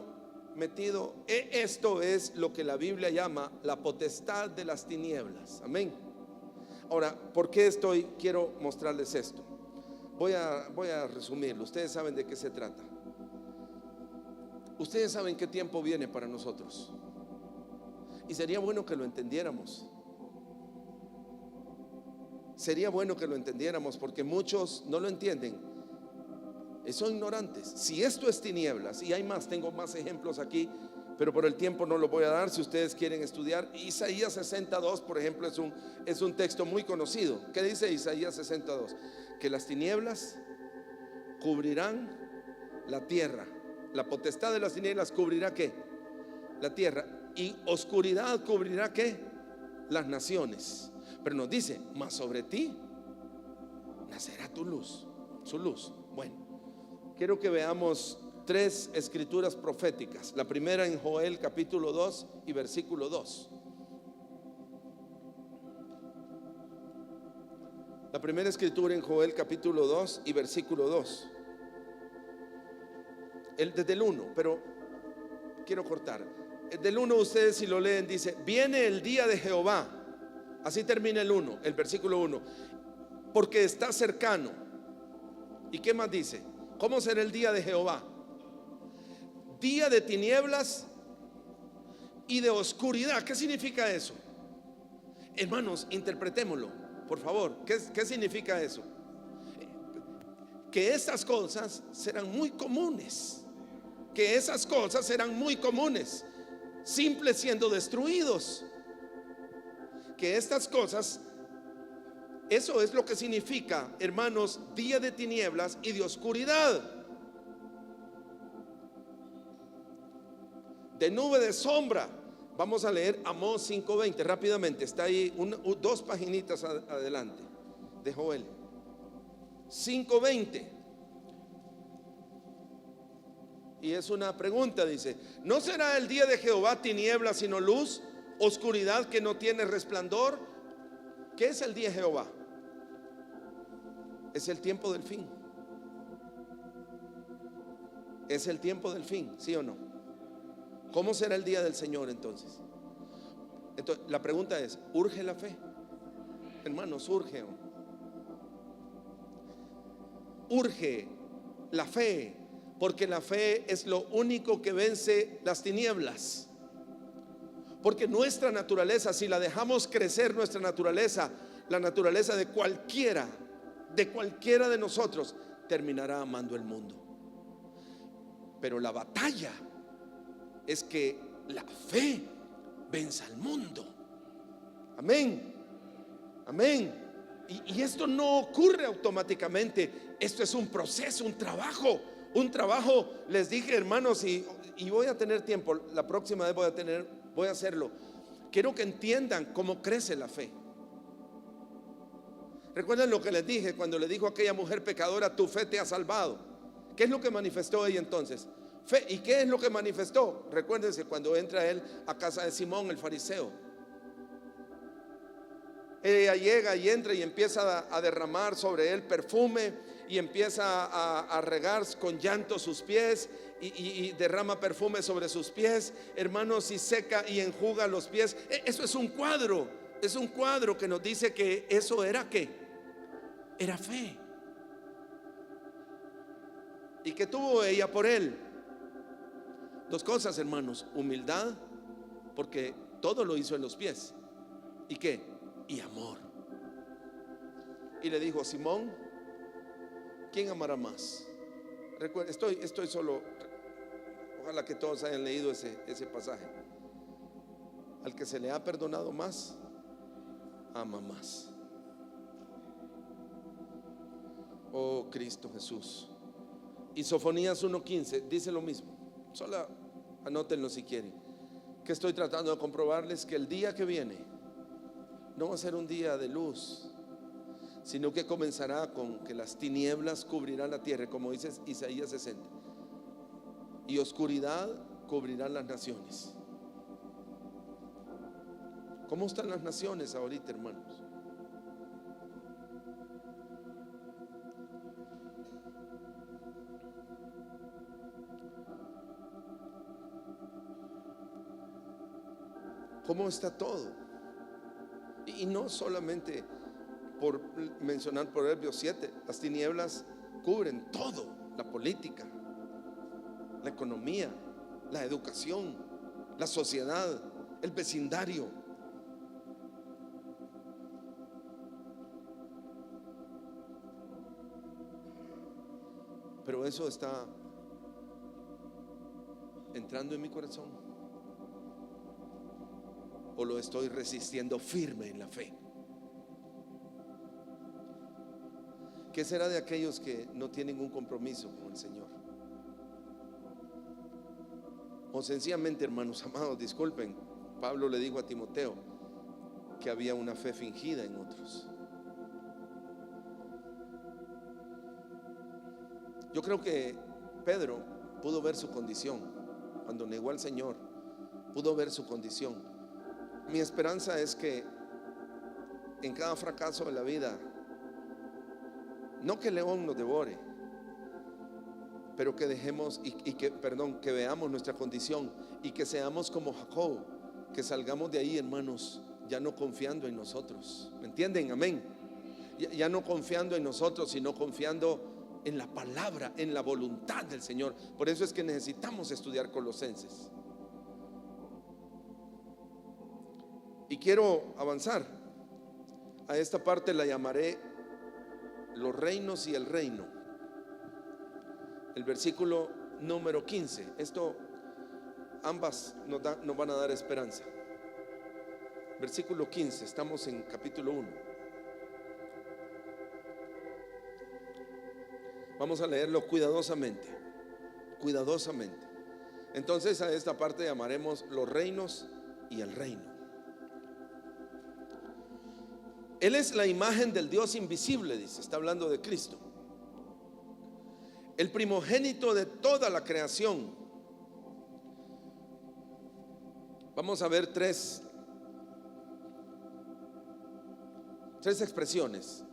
metido. Esto es lo que la Biblia llama la potestad de las tinieblas. Amén. Ahora, ¿por qué quiero mostrarles esto? voy a resumirlo. Ustedes saben de qué se trata. Ustedes saben qué tiempo viene para nosotros. Y sería bueno que lo entendiéramos. Sería bueno que lo entendiéramos, porque muchos no lo entienden. Son ignorantes. Si esto es tinieblas, y hay más, tengo más ejemplos aquí, pero por el tiempo no lo voy a dar. Si ustedes quieren estudiar, Isaías 62, por ejemplo, es un texto muy conocido. ¿Qué dice Isaías 62? Que las tinieblas cubrirán la tierra. La potestad de las tinieblas cubrirá ¿qué? La tierra. Y oscuridad cubrirá ¿qué? Las naciones. Pero nos dice, mas sobre ti nacerá tu luz, su luz. Bueno, quiero que veamos 3 escrituras proféticas. La primera en Joel capítulo 2 y versículo 2. La primera escritura en Joel capítulo 2 y versículo 2. Desde el 1, pero quiero cortar. Del 1 ustedes si lo leen dice, viene el día de Jehová. Así termina el 1, el versículo 1. Porque está cercano. ¿Y qué más dice? ¿Cómo será el día de Jehová? Día de tinieblas y de oscuridad. ¿Qué significa eso? Hermanos, interpretémoslo, por favor. ¿Qué significa eso? Que estas cosas serán muy comunes. Que esas cosas serán muy comunes, simples siendo destruidos. Que estas cosas, eso es lo que significa, hermanos, día de tinieblas y de oscuridad, de nube de sombra. Vamos a leer Amós 5:20 rápidamente. Está ahí 2 paginitas adelante de Joel 5:20. Y es una pregunta, dice: ¿no será el día de Jehová tiniebla sino luz, oscuridad que no tiene resplandor? ¿Qué es el día de Jehová? Es el tiempo del fin. Es el tiempo del fin, ¿sí o no? ¿Cómo será el día del Señor entonces? Entonces la pregunta es, ¿urge la fe? Hermanos, urge. Urge la fe, porque la fe es lo único que vence las tinieblas. Porque nuestra naturaleza, si la dejamos crecer, nuestra naturaleza, la naturaleza de cualquiera de nosotros, terminará amando el mundo. Pero la batalla es que la fe venza al mundo. Amén. Amén. Y esto no ocurre automáticamente. Esto es un proceso, un trabajo. Les dije, hermanos, y voy a tener tiempo, la próxima vez voy a hacerlo. Quiero que entiendan cómo crece la fe. Recuerden lo que les dije cuando le dijo a aquella mujer pecadora: tu fe te ha salvado. ¿Qué es lo que manifestó ella entonces? Fe. ¿Y qué es lo que manifestó? Recuérdense cuando entra él a casa de Simón el fariseo. Ella llega y entra y empieza a derramar sobre él perfume, y empieza a regar con llanto sus pies, y derrama perfume sobre sus pies, hermanos, y seca y enjuga los pies. Eso es un cuadro que nos dice que eso era ¿qué? Era fe. ¿Y qué tuvo ella por él? 2 cosas, hermanos: humildad, porque todo lo hizo en los pies, ¿y qué? Y amor. Y le dijo: Simón, ¿quién amará más? Recuerda, estoy solo, ojalá que todos hayan leído ese pasaje. Al que se le ha perdonado más, ama más. Oh Cristo Jesús. Y Sofonías 1:15 dice lo mismo. Solo anótenlo si quieren. Que estoy tratando de comprobarles que el día que viene no va a ser un día de luz, sino que comenzará con que las tinieblas cubrirán la tierra, como dice Isaías 60, y oscuridad cubrirán las naciones. ¿Cómo están las naciones ahorita, hermanos? ¿Cómo está todo? Y no solamente por mencionar Proverbios 7, las tinieblas cubren todo: la política, la economía, la educación, la sociedad, el vecindario. Pero eso está entrando en mi corazón, o lo estoy resistiendo firme en la fe. ¿Qué será de aquellos que no tienen un compromiso con el Señor? O sencillamente, hermanos amados, disculpen, Pablo le dijo a Timoteo que había una fe fingida en otros. Yo creo que Pedro pudo ver su condición cuando negó al Señor, pudo ver su condición. Mi esperanza es que en cada fracaso de la vida, no que el león nos devore, pero que dejemos que veamos nuestra condición y que seamos como Jacob, que salgamos de ahí, hermanos, ya no confiando en nosotros. ¿Me entienden? Amén. Ya no confiando en nosotros, sino confiando en la palabra, en la voluntad del Señor. Por eso es que necesitamos estudiar Colosenses. Y quiero avanzar a esta parte, la llamaré los reinos y el reino. El versículo número 15. Esto, ambas nos van a dar esperanza. Versículo 15, estamos en capítulo 1. Vamos a leerlo cuidadosamente. Cuidadosamente. Entonces a esta parte llamaremos los reinos y el reino. Él es la imagen del Dios invisible, dice, está hablando de Cristo, el primogénito de toda la creación. Vamos a ver tres expresiones.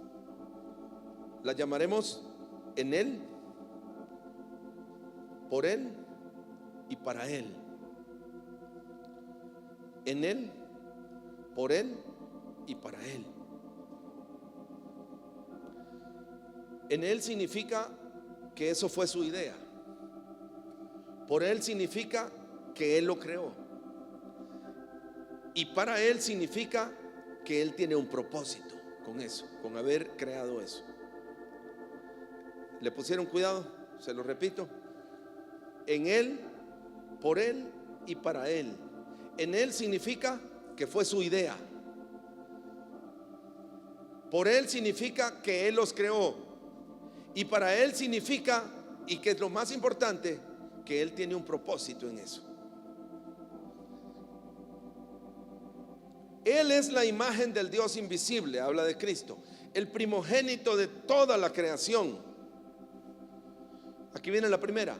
Las llamaremos en Él, por Él y para Él. En Él, por Él y para Él. En Él significa que eso fue su idea. Por Él significa que Él lo creó. Y para Él significa que Él tiene un propósito con eso, con haber creado eso. ¿Le pusieron cuidado? Se lo repito. En Él, por Él y para Él. En Él significa que fue su idea. Por Él significa que Él los creó. Y para Él significa, y que es lo más importante, que Él tiene un propósito en eso. Él es la imagen del Dios invisible, habla de Cristo, el primogénito de toda la creación. Aquí viene la primera.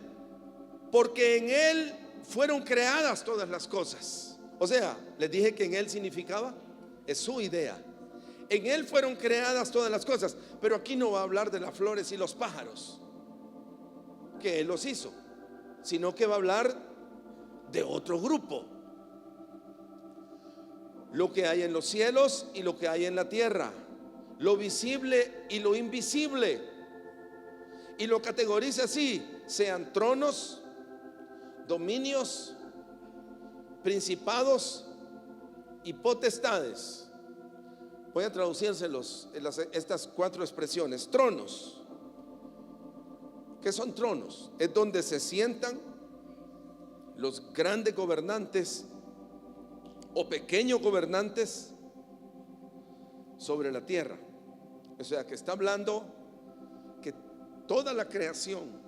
Porque en Él fueron creadas todas las cosas. O sea, les dije que en Él significaba, es su idea. En Él fueron creadas todas las cosas. Pero aquí no va a hablar de las flores y los pájaros, que Él los hizo, sino que va a hablar de otro grupo. Lo que hay en los cielos y lo que hay en la tierra, lo visible y lo invisible. Y lo categoriza así: sean tronos, dominios, principados y potestades. Voy a traducírselos en estas cuatro expresiones. Tronos. ¿Qué son tronos? Es donde se sientan los grandes gobernantes o pequeños gobernantes sobre la tierra. O sea, que está hablando que toda la creación,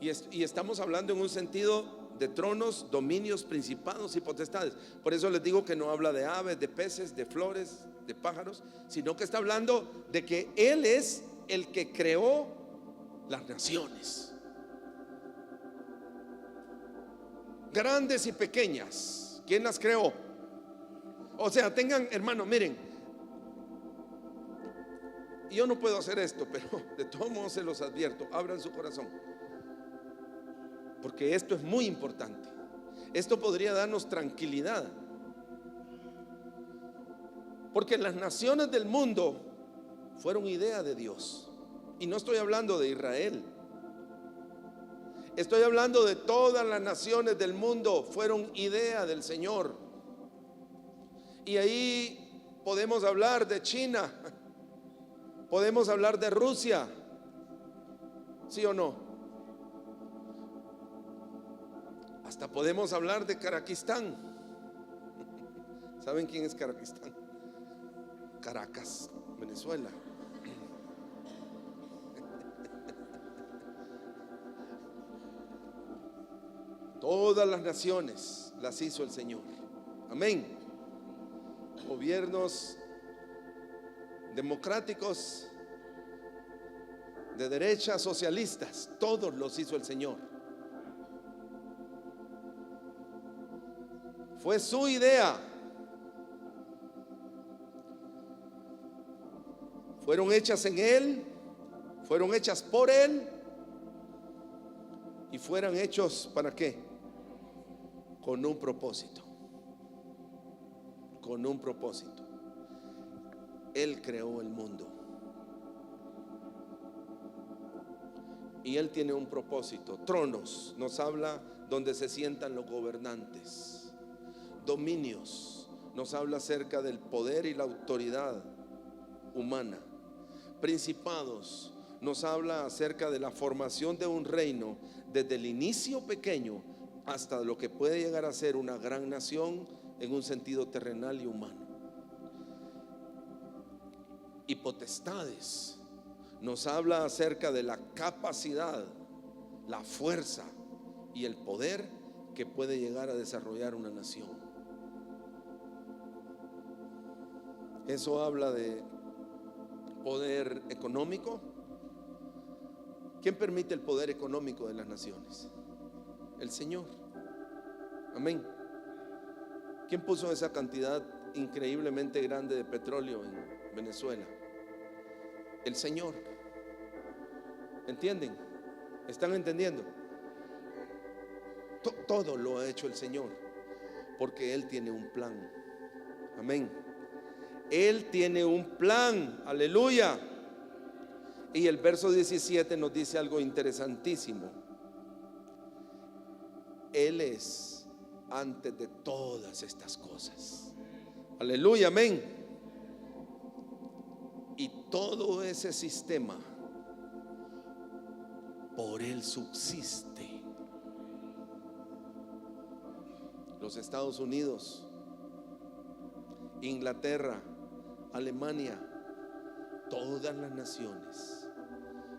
y estamos hablando en un sentido de tronos, dominios, principados y potestades. Por eso les digo que no habla de aves, de peces, de flores, de pájaros, sino que está hablando de que Él es el que creó las naciones, grandes y pequeñas. ¿Quién las creó? O sea, tengan, hermano, miren, yo no puedo hacer esto, pero de todos modos se los advierto, abran su corazón, porque esto es muy importante. Esto podría darnos tranquilidad. Porque las naciones del mundo fueron idea de Dios. Y no estoy hablando de Israel. Estoy hablando de todas las naciones del mundo, fueron idea del Señor. Y ahí podemos hablar de China, podemos hablar de Rusia, ¿sí o no? Hasta podemos hablar de Karaquistán. ¿Saben quién es Karaquistán? Caracas, Venezuela. Todas las naciones las hizo el Señor. Amén. Gobiernos democráticos, de derecha, socialistas, todos los hizo el Señor. Fue su idea. Fueron hechas en Él, fueron hechas por Él y fueron hechos ¿para qué? Con un propósito. Con un propósito. Él creó el mundo. Y Él tiene un propósito. Tronos nos habla donde se sientan los gobernantes. Dominios nos habla acerca del poder y la autoridad humana. Principados nos habla acerca de la formación de un reino desde el inicio pequeño hasta lo que puede llegar a ser una gran nación en un sentido terrenal y humano. Y potestades nos habla acerca de la capacidad, la fuerza y el poder que puede llegar a desarrollar una nación. Eso habla de poder económico. ¿Quién permite el poder económico de las naciones? El Señor. Amén. ¿Quién puso esa cantidad increíblemente grande de petróleo en Venezuela? El Señor. ¿Entienden? ¿Están entendiendo? Todo lo ha hecho el Señor, porque Él tiene un plan. Amén. Él tiene un plan. Aleluya. Y el verso 17 nos dice algo interesantísimo. Él es antes de todas estas cosas. Aleluya, amén. Y todo ese sistema por Él subsiste. Los Estados Unidos, Inglaterra, Alemania, todas las naciones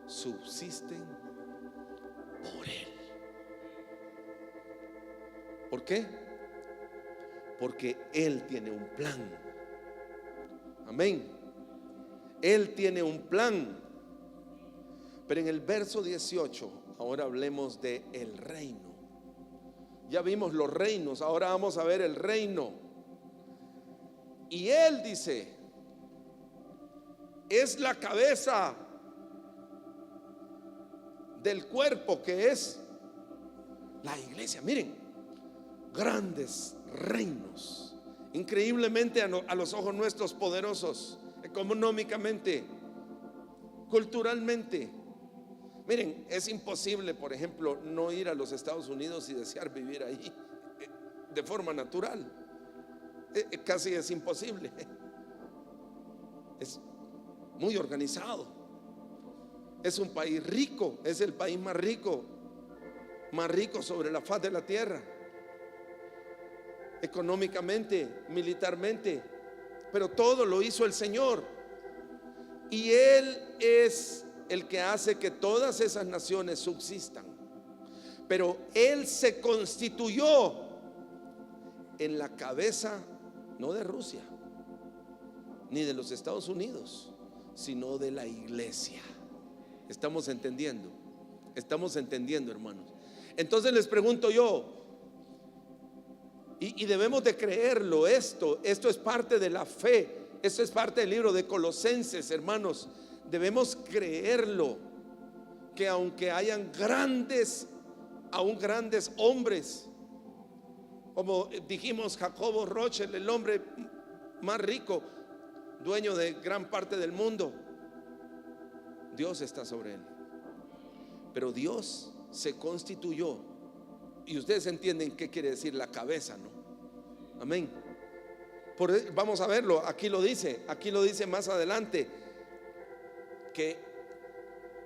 subsisten por Él. ¿Por qué? Porque Él tiene un plan. Amén. Él tiene un plan. Pero en el verso 18, ahora hablemos de el reino. Ya vimos los reinos, ahora vamos a ver el reino. Y Él dice, es la cabeza del cuerpo que es la iglesia. Miren, grandes reinos, increíblemente a los ojos nuestros poderosos, económicamente, culturalmente. Miren, es imposible, por ejemplo, no ir a los Estados Unidos y desear vivir ahí de forma natural. Casi es imposible. Es muy organizado. Es un país rico, es el país más rico sobre la faz de la tierra. Económicamente, militarmente, pero todo lo hizo el Señor. Y Él es el que hace que todas esas naciones subsistan. Pero Él se constituyó en la cabeza, no de Rusia ni de los Estados Unidos, sino de la iglesia. ¿Estamos entendiendo? Estamos entendiendo, hermanos. Entonces les pregunto yo, y debemos de creerlo, esto es parte de la fe, esto es parte del libro de Colosenses, hermanos. Debemos creerlo, que aunque hayan aún grandes hombres, como dijimos, Jacobo Rothschild, el hombre más rico, dueño de gran parte del mundo. Dios está sobre él. Pero Dios se constituyó, y ustedes entienden qué quiere decir la cabeza, ¿no? Amén. Vamos a verlo, aquí lo dice más adelante, que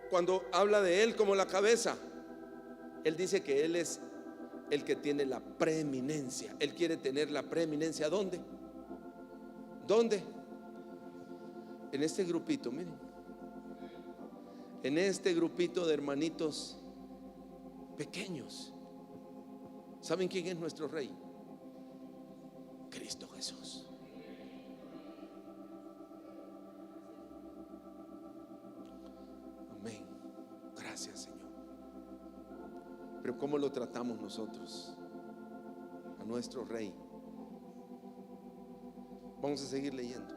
cuando habla de él como la cabeza, él dice que él es el que tiene la preeminencia. Él quiere tener la preeminencia. ¿Dónde? ¿Dónde? En este grupito, miren, en este grupito de hermanitos pequeños. ¿Saben quién es nuestro rey? Cristo Jesús. Amén. Gracias, Señor. Pero ¿cómo lo tratamos nosotros a nuestro rey? Vamos a seguir leyendo.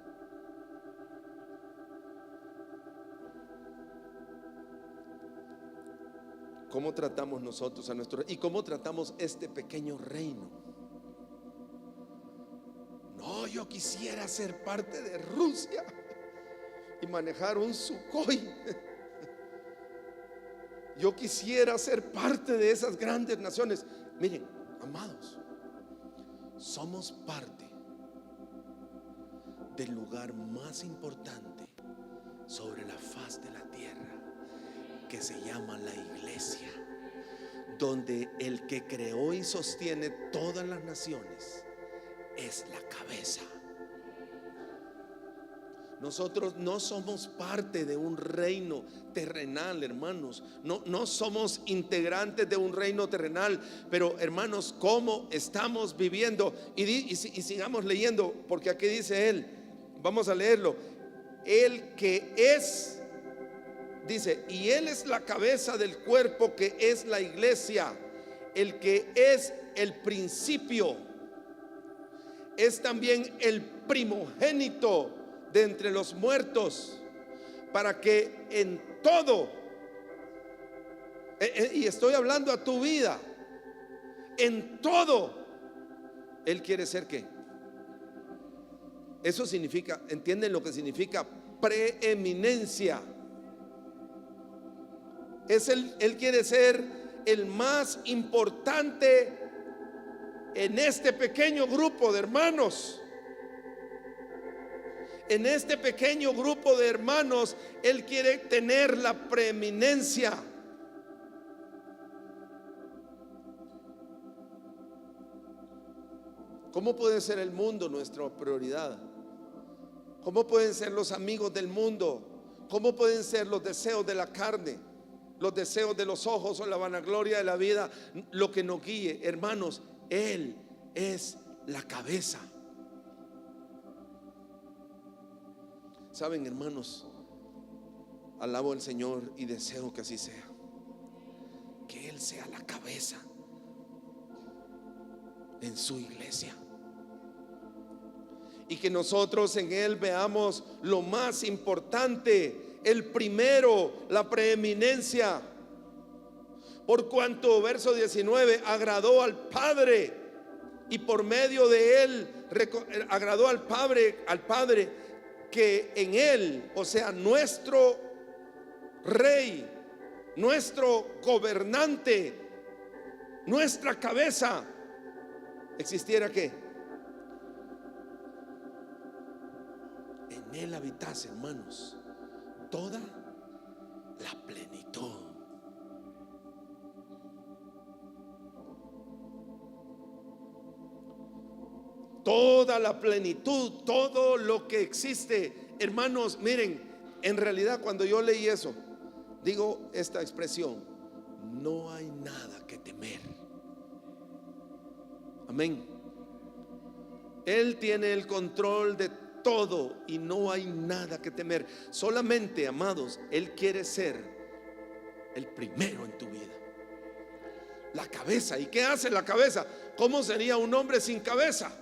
¿Cómo tratamos nosotros a nuestro rey? ¿Y cómo tratamos este pequeño reino? No, yo quisiera ser parte de Rusia y manejar un Sukhoi. Yo quisiera ser parte de esas grandes naciones. Miren, amados, somos parte del lugar más importante sobre la faz de la tierra, que se llama la iglesia, donde el que creó y sostiene todas las naciones es la cabeza. Nosotros no somos parte de un reino terrenal, hermanos. No somos integrantes de un reino terrenal. Pero, hermanos, ¿cómo estamos viviendo? Y sigamos leyendo, porque aquí dice él. Vamos a leerlo. El que es, dice, y él es la cabeza del cuerpo, que es la iglesia. El que es el principio, es también el primogénito de entre los muertos, para que en todo, y estoy hablando a tu vida, en todo, él quiere ser ¿qué? Eso significa, ¿entienden lo que significa preeminencia? Él quiere ser el más importante en este pequeño grupo de hermanos. En este pequeño grupo de hermanos, él quiere tener la preeminencia. ¿Cómo puede ser el mundo nuestra prioridad? ¿Cómo pueden ser los amigos del mundo? ¿Cómo pueden ser los deseos de la carne, los deseos de los ojos o la vanagloria de la vida lo que nos guíe? Hermanos, él es la cabeza. Saben, hermanos, alabo al Señor y deseo que así sea, que Él sea la cabeza en su iglesia, y que nosotros en Él veamos lo más importante, el primero, la preeminencia. Por cuanto, verso 19, agradó al Padre, y por medio de Él agradó al Padre, que en Él, o sea, nuestro Rey, nuestro gobernante, nuestra cabeza, existiera ¿qué? En Él habitase, hermanos, toda la plenitud. Toda la plenitud, todo lo que existe. Hermanos, miren, en realidad cuando yo leí eso, digo esta expresión: no hay nada que temer. Amén. Él tiene el control de todo y no hay nada que temer. Solamente, amados, Él quiere ser el primero en tu vida, la cabeza. ¿Y qué hace la cabeza? ¿Cómo sería un hombre sin cabeza?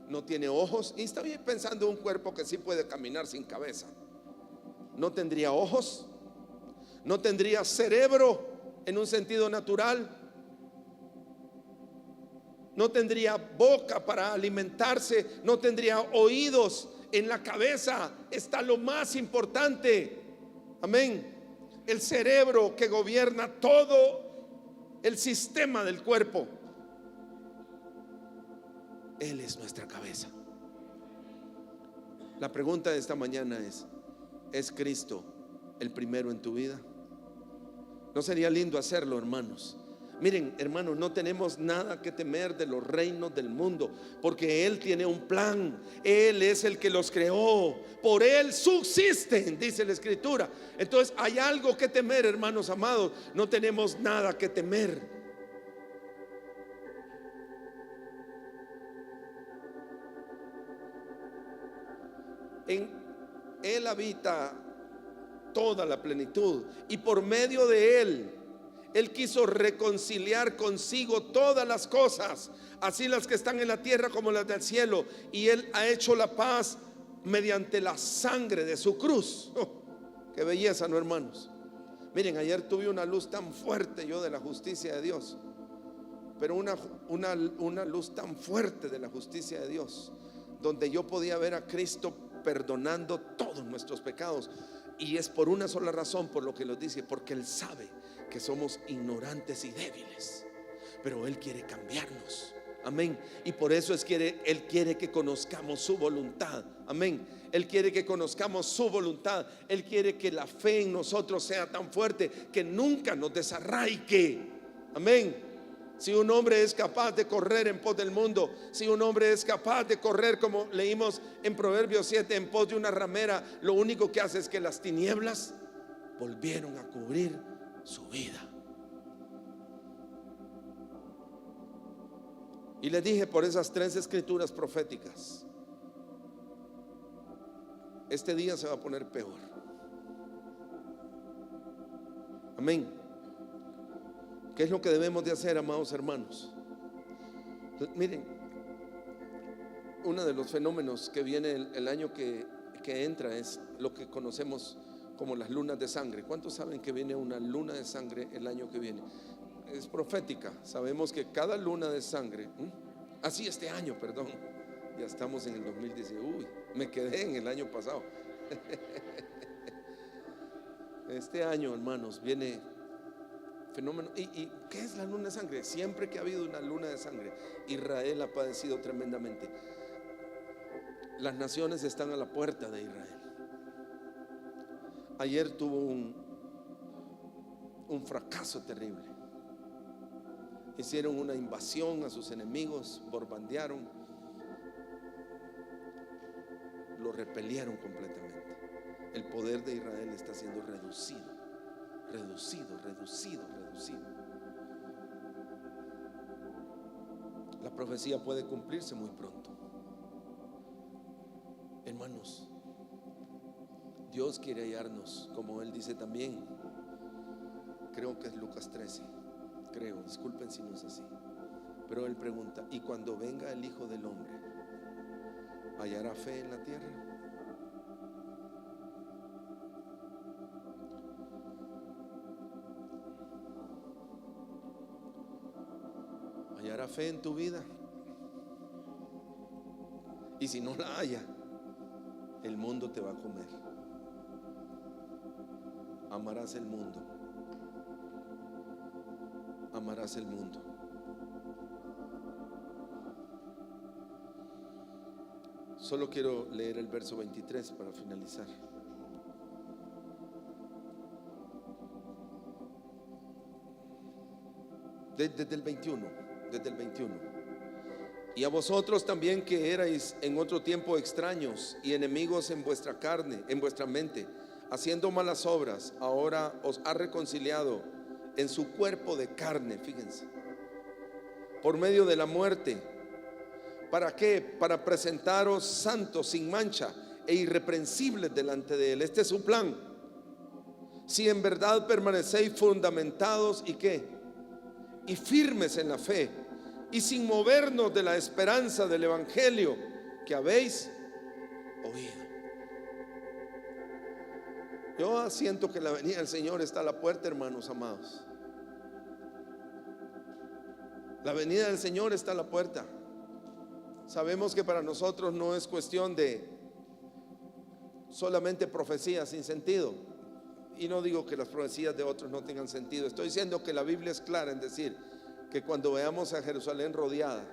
No tiene ojos. Y está bien pensando un cuerpo que sí puede caminar sin cabeza. No tendría ojos, no tendría cerebro en un sentido natural, no tendría boca para alimentarse, no tendría oídos en la cabeza está lo más importante. Amén. El cerebro que gobierna todo el sistema del cuerpo. Él es nuestra cabeza. La pregunta de esta mañana ¿es Cristo el primero en tu vida? ¿No sería lindo hacerlo, hermanos? Miren, hermanos, no tenemos nada que temer de los reinos del mundo, porque Él tiene un plan. Él es el que los creó, por Él subsisten, dice la Escritura. Entonces hay algo que temer, hermanos amados. No tenemos nada que temer. En Él habita toda la plenitud, y por medio de Él quiso reconciliar consigo todas las cosas, así las que están en la tierra como las del cielo. Y Él ha hecho la paz mediante la sangre de su cruz. Qué belleza, ¿no, hermanos? Miren, ayer tuve una luz tan fuerte yo de la justicia de Dios, pero una luz tan fuerte de la justicia de Dios, donde yo podía ver a Cristo perdonando todos nuestros pecados. Y es por una sola razón por lo que los dice, porque Él sabe que somos ignorantes y débiles, pero Él quiere cambiarnos. Amén. Y por eso Él quiere que conozcamos su voluntad. Amén. Él quiere que conozcamos su voluntad. Él quiere que la fe en nosotros sea tan fuerte que nunca nos desarraigue. Amén. Si un hombre es capaz de correr en pos del mundo, si un hombre es capaz de correr, como leímos en Proverbios 7, en pos de una ramera, lo único que hace es que las tinieblas volvieron a cubrir su vida. Y les dije, por esas 3 escrituras proféticas, este día se va a poner peor. Amén. ¿Qué es lo que debemos de hacer, amados hermanos? Miren, uno de los fenómenos que viene el año que entra es lo que conocemos como las lunas de sangre. ¿Cuántos saben que viene una luna de sangre el año que viene? Es profética. Sabemos que cada luna de sangre, así este año, perdón, ya estamos en el 2019. Uy, me quedé en el año pasado. Este año, hermanos, viene fenómeno. ¿Y qué es la luna de sangre? Siempre que ha habido una luna de sangre, Israel ha padecido tremendamente. Las naciones están a la puerta de Israel. Ayer tuvo un fracaso terrible. Hicieron una invasión a sus enemigos, bombardearon, lo repelieron completamente. El poder de Israel está siendo reducido. La profecía puede cumplirse muy pronto. Hermanos, Dios quiere hallarnos, como Él dice también. Creo que es Lucas 13. Creo, disculpen si no es así. Pero Él pregunta: ¿y cuando venga el Hijo del Hombre, hallará fe en la tierra? ¿Hallará fe en tu vida? Y si no la haya, el mundo te va a comer. Amarás el mundo. Amarás el mundo. Solo quiero leer el verso 23 para finalizar. Desde el 21. Y a vosotros también, que erais en otro tiempo extraños y enemigos en vuestra carne, en vuestra mente, haciendo malas obras, ahora os ha reconciliado en su cuerpo de carne, fíjense, por medio de la muerte. ¿Para qué? Para presentaros santos, sin mancha e irreprensibles delante de Él. Este es su plan. Si en verdad permanecéis fundamentados y ¿qué? Y firmes en la fe, y sin movernos de la esperanza del evangelio que habéis oído. Yo siento que la venida del Señor está a la puerta, hermanos amados. La venida del Señor está a la puerta. Sabemos que para nosotros no es cuestión de solamente profecías sin sentido. Y no digo que las profecías de otros no tengan sentido. Estoy diciendo que la Biblia es clara en decir que cuando veamos a Jerusalén rodeada,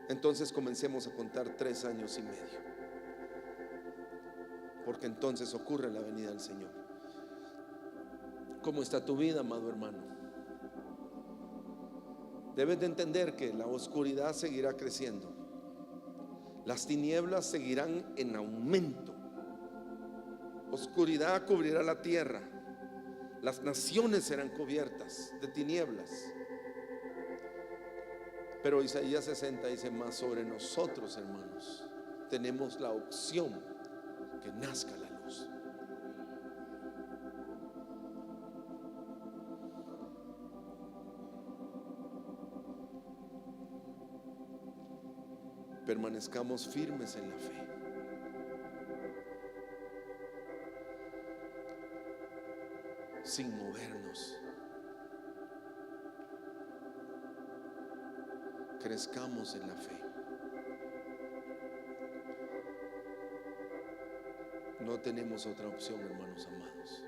entonces comencemos a contar 3 años y medio, porque entonces ocurre la venida del Señor. ¿Cómo está tu vida, amado hermano? Debes de entender que la oscuridad seguirá creciendo, las tinieblas seguirán en aumento, oscuridad cubrirá la tierra, las naciones serán cubiertas de tinieblas. Pero Isaías 60 dice: más sobre nosotros, hermanos, tenemos la opción que nazca la luz. Permanezcamos firmes en la fe. Sin movernos. Crezcamos en la fe. No tenemos otra opción, hermanos amados.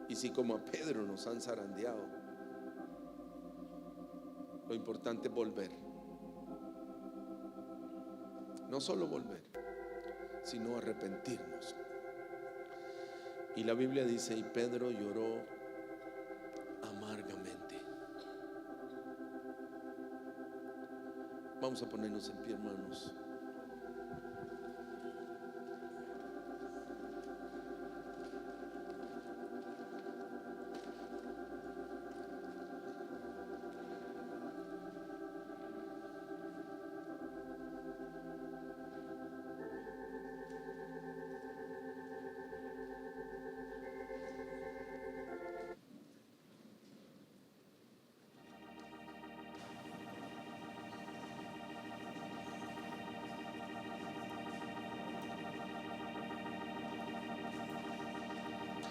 Y si como a Pedro nos han zarandeado, lo importante es volver. No solo volver, sino arrepentirnos. Y la Biblia dice: y Pedro lloró amargamente. Vamos a ponernos en pie, hermanos.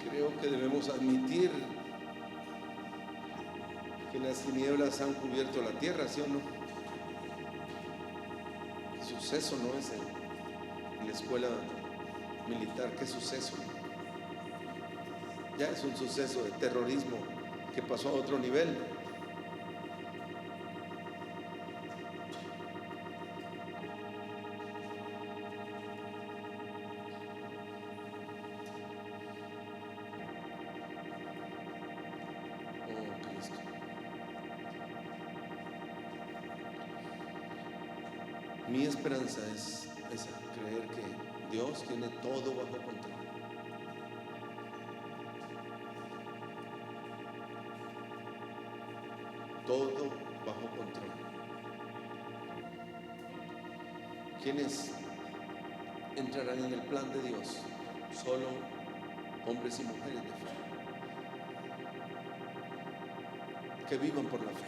Creo que debemos admitir que las tinieblas han cubierto la tierra, ¿sí o no? ¿Qué suceso no es en la escuela militar? ¿Qué suceso? Ya es un suceso de terrorismo que pasó a otro nivel. Mi esperanza es esa, creer que Dios tiene todo bajo control. Todo bajo control. ¿Quiénes entrarán en el plan de Dios? Solo hombres y mujeres de fe, que vivan por la fe.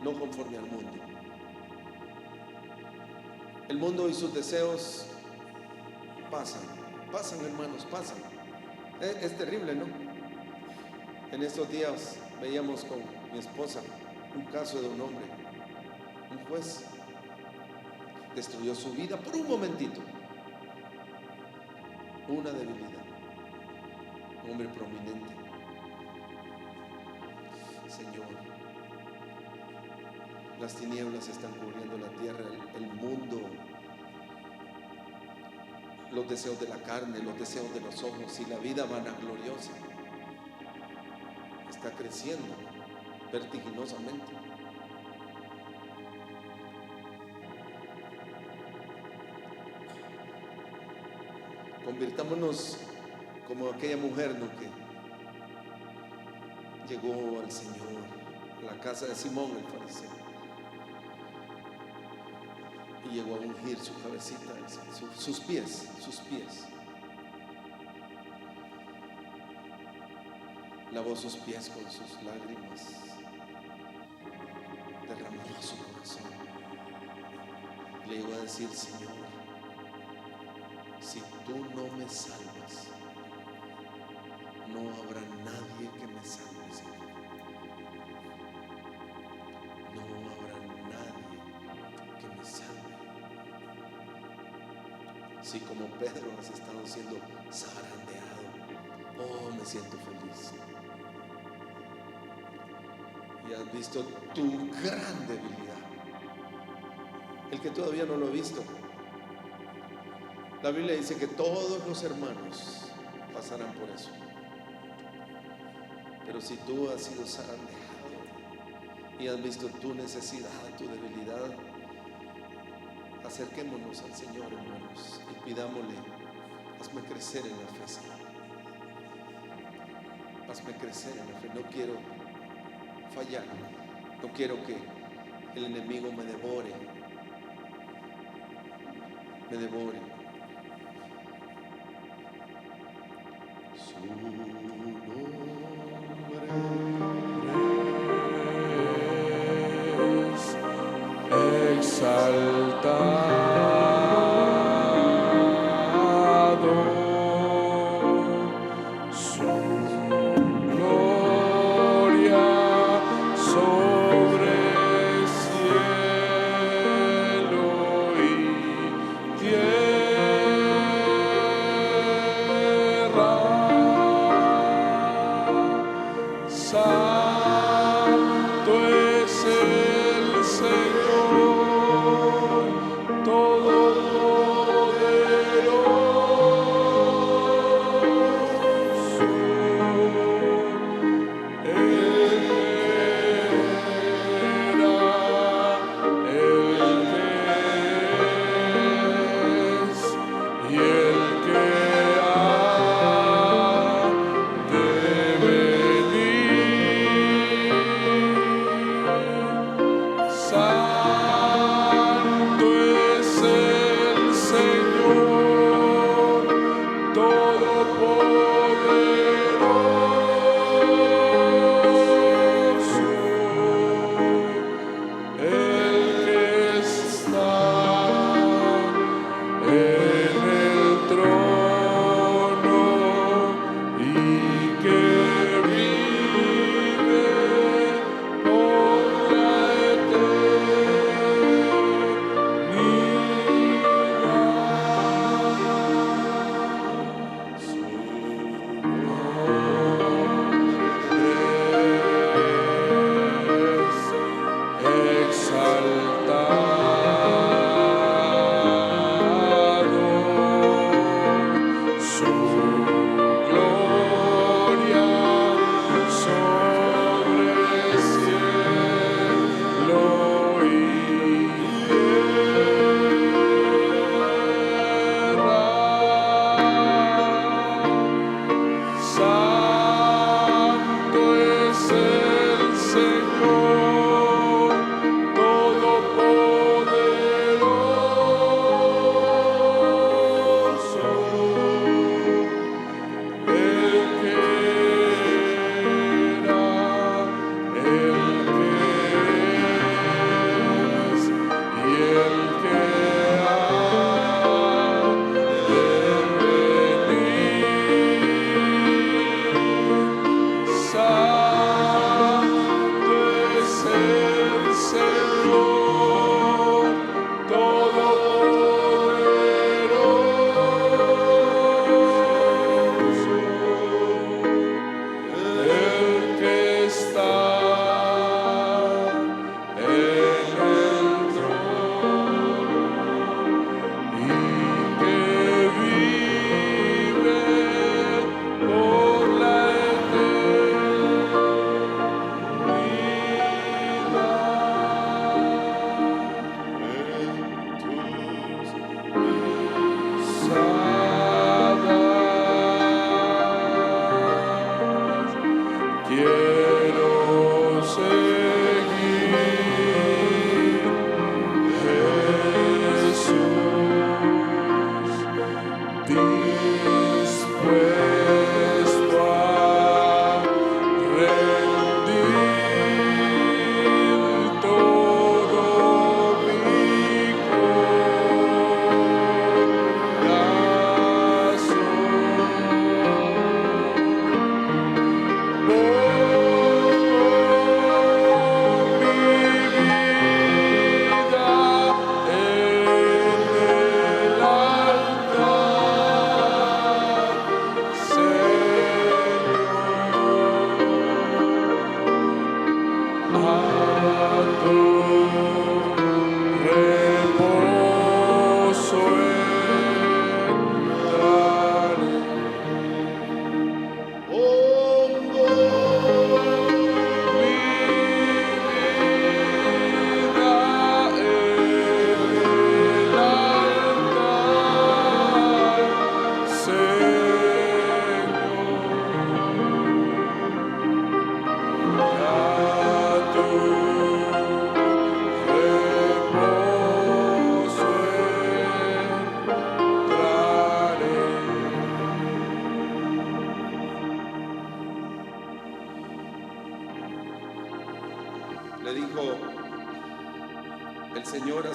No conforme al mundo. El mundo y sus deseos pasan, hermanos, pasan. Es terrible, ¿no? En estos días veíamos con mi esposa un caso de un hombre, un juez, destruyó su vida por un momentito, una debilidad, un hombre prominente. Señor, las tinieblas están cubriendo la tierra, el mundo, los deseos de la carne, los deseos de los ojos, y la vida vanagloriosa está creciendo vertiginosamente. Convirtámonos como aquella mujer, ¿no?, que llegó al Señor, a la casa de Simón el fariseo, y llegó a ungir su cabecita, sus pies. Lavó sus pies con sus lágrimas, derramó su corazón. Le iba a decir: Señor, si tú no me salvas, no habrá nadie que me salve, Señor. No habrá nadie Si como Pedro has estado siendo zarandeado, oh, me siento feliz. Y has visto tu gran debilidad. El que todavía no lo ha visto, la Biblia dice que todos los hermanos pasarán por eso. Pero si tú has sido zarandeado y has visto tu necesidad, tu debilidad, acerquémonos al Señor, hermanos, y pidámosle: hazme crecer en la fe, Señor. Hazme crecer en la fe. No quiero fallar, no quiero que el enemigo me devore. Su nombre es exaltado, su gloria sobre cielo y tierra. Santo es el Señor,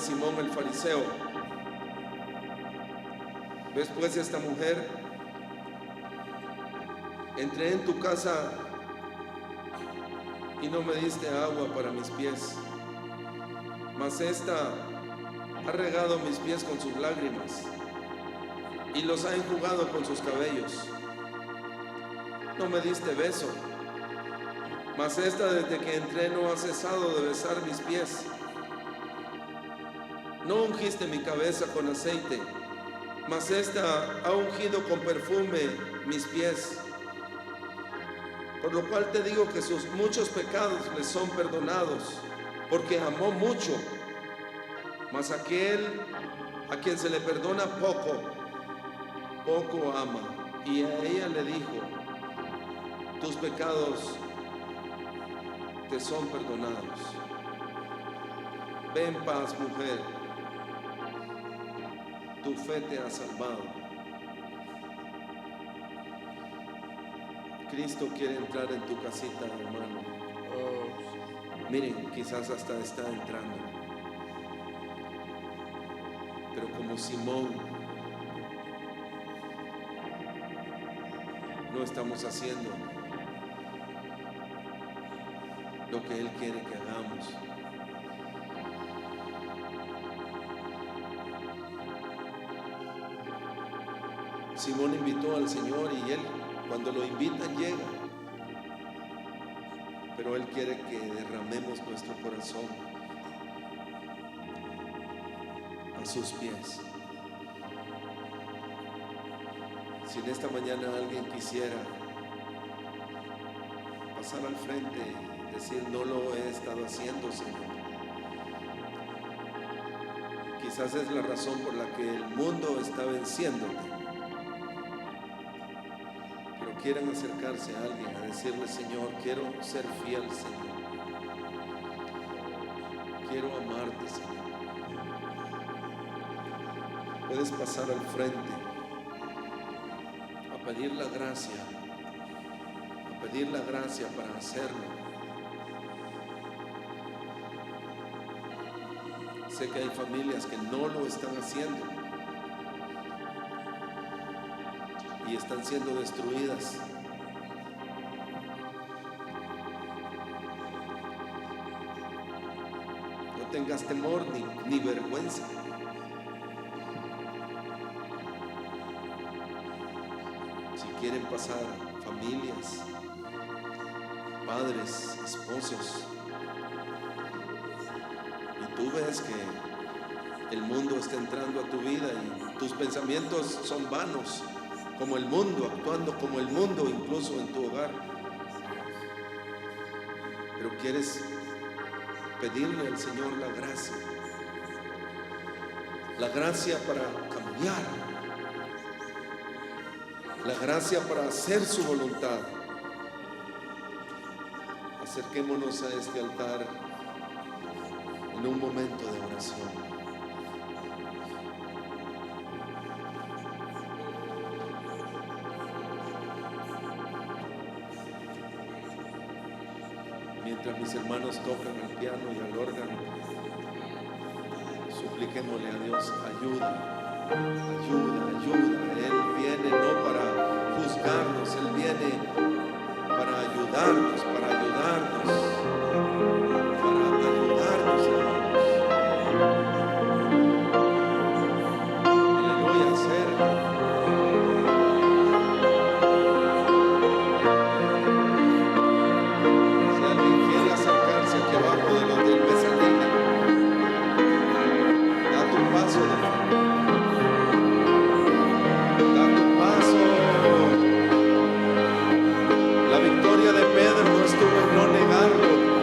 Simón el fariseo: ¿ves pues esta mujer? Entré en tu casa y no me diste agua para mis pies, mas esta ha regado mis pies con sus lágrimas y los ha enjugado con sus cabellos. No me diste beso, mas esta desde que entré no ha cesado de besar mis pies. No ungiste mi cabeza con aceite, mas esta ha ungido con perfume mis pies. Por lo cual te digo que sus muchos pecados le son perdonados, porque amó mucho. Mas aquel a quien se le perdona poco, poco ama. Y a ella le dijo: tus pecados te son perdonados. Ve en paz, mujer, tu fe te ha salvado. Cristo quiere entrar en tu casita, hermano. Miren, quizás hasta está entrando, pero como Simón, no estamos haciendo lo que Él quiere que hagamos. Simón invitó al Señor y Él, cuando lo invitan, llega. Pero Él quiere que derramemos nuestro corazón a sus pies. Si en esta mañana alguien quisiera pasar al frente y decir: no lo he estado haciendo, Señor. Quizás es la razón por la que el mundo está venciéndote. Quieran acercarse a alguien a decirle: Señor, quiero ser fiel, Señor. Quiero amarte, Señor. Puedes pasar al frente a pedir la gracia, para hacerlo. Sé que hay familias que no lo están haciendo y están siendo destruidas. No tengas temor ni vergüenza. Si quieren pasar familias, padres, esposos, y tú ves que el mundo está entrando a tu vida y tus pensamientos son vanos, como el mundo, actuando como el mundo, incluso en tu hogar, pero quieres pedirle al Señor la gracia para cambiar, la gracia para hacer su voluntad. Acerquémonos a este altar en un momento de oración. Mientras mis hermanos tocan el piano y el órgano, supliquémosle a Dios ayuda, ayuda, ayuda. Él viene no para juzgarnos, Él viene para ayudarnos, para ayudarnos, hermanos. Aleluya, cerca. La victoria de Pedro no estuvo en no negarlo.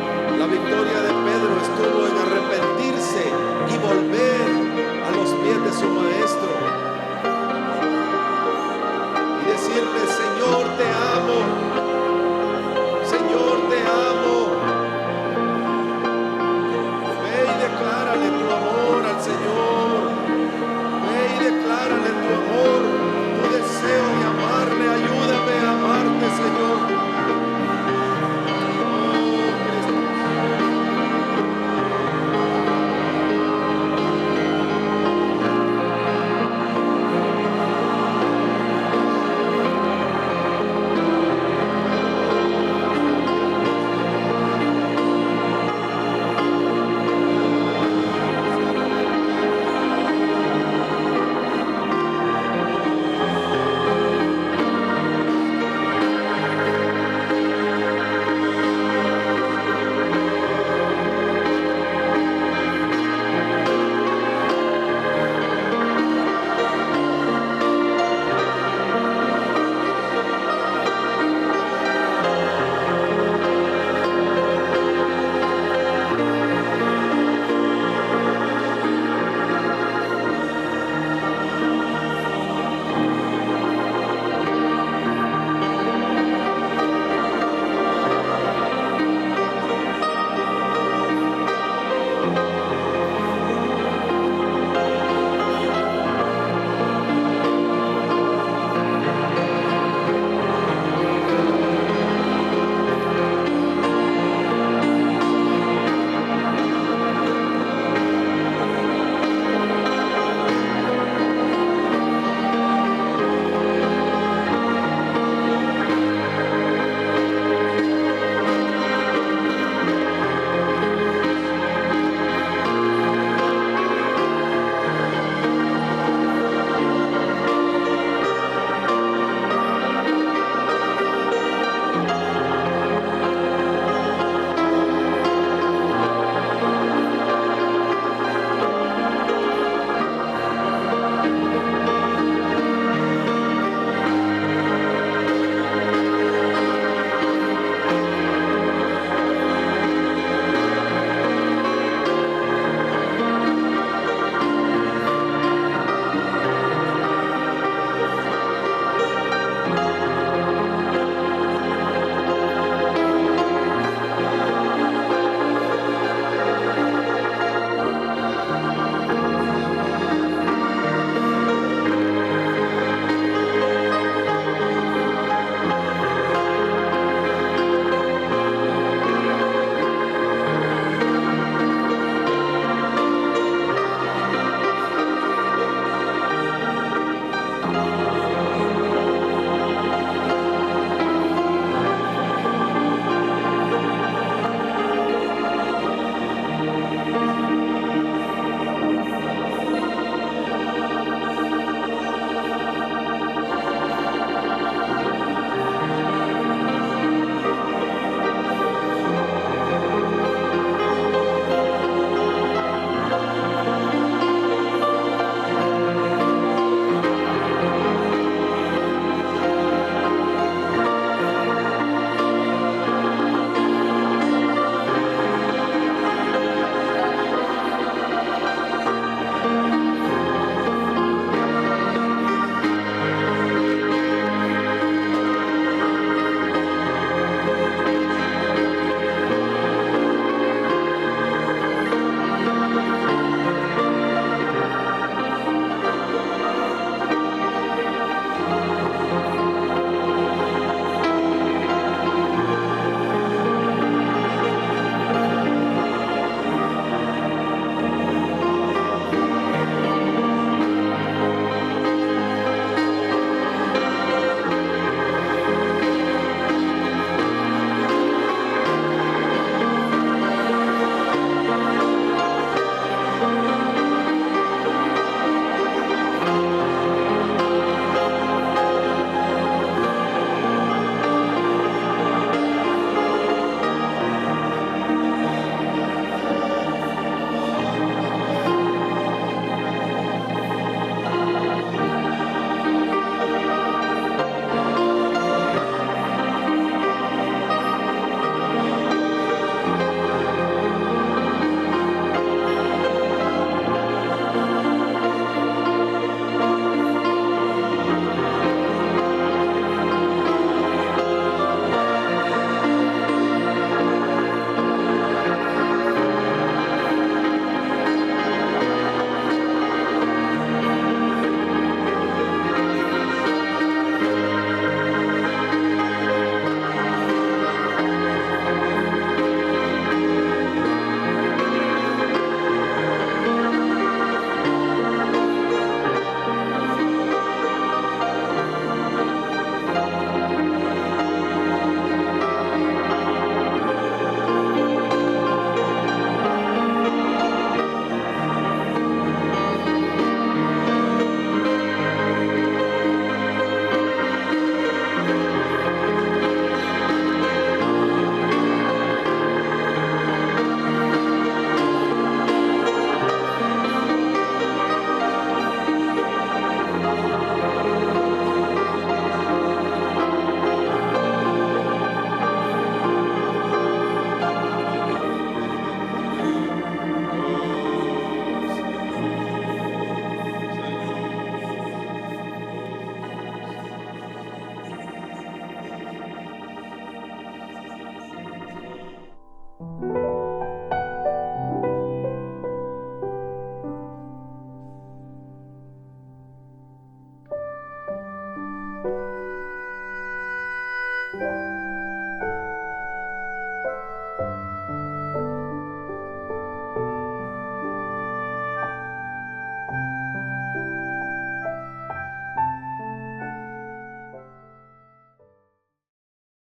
you.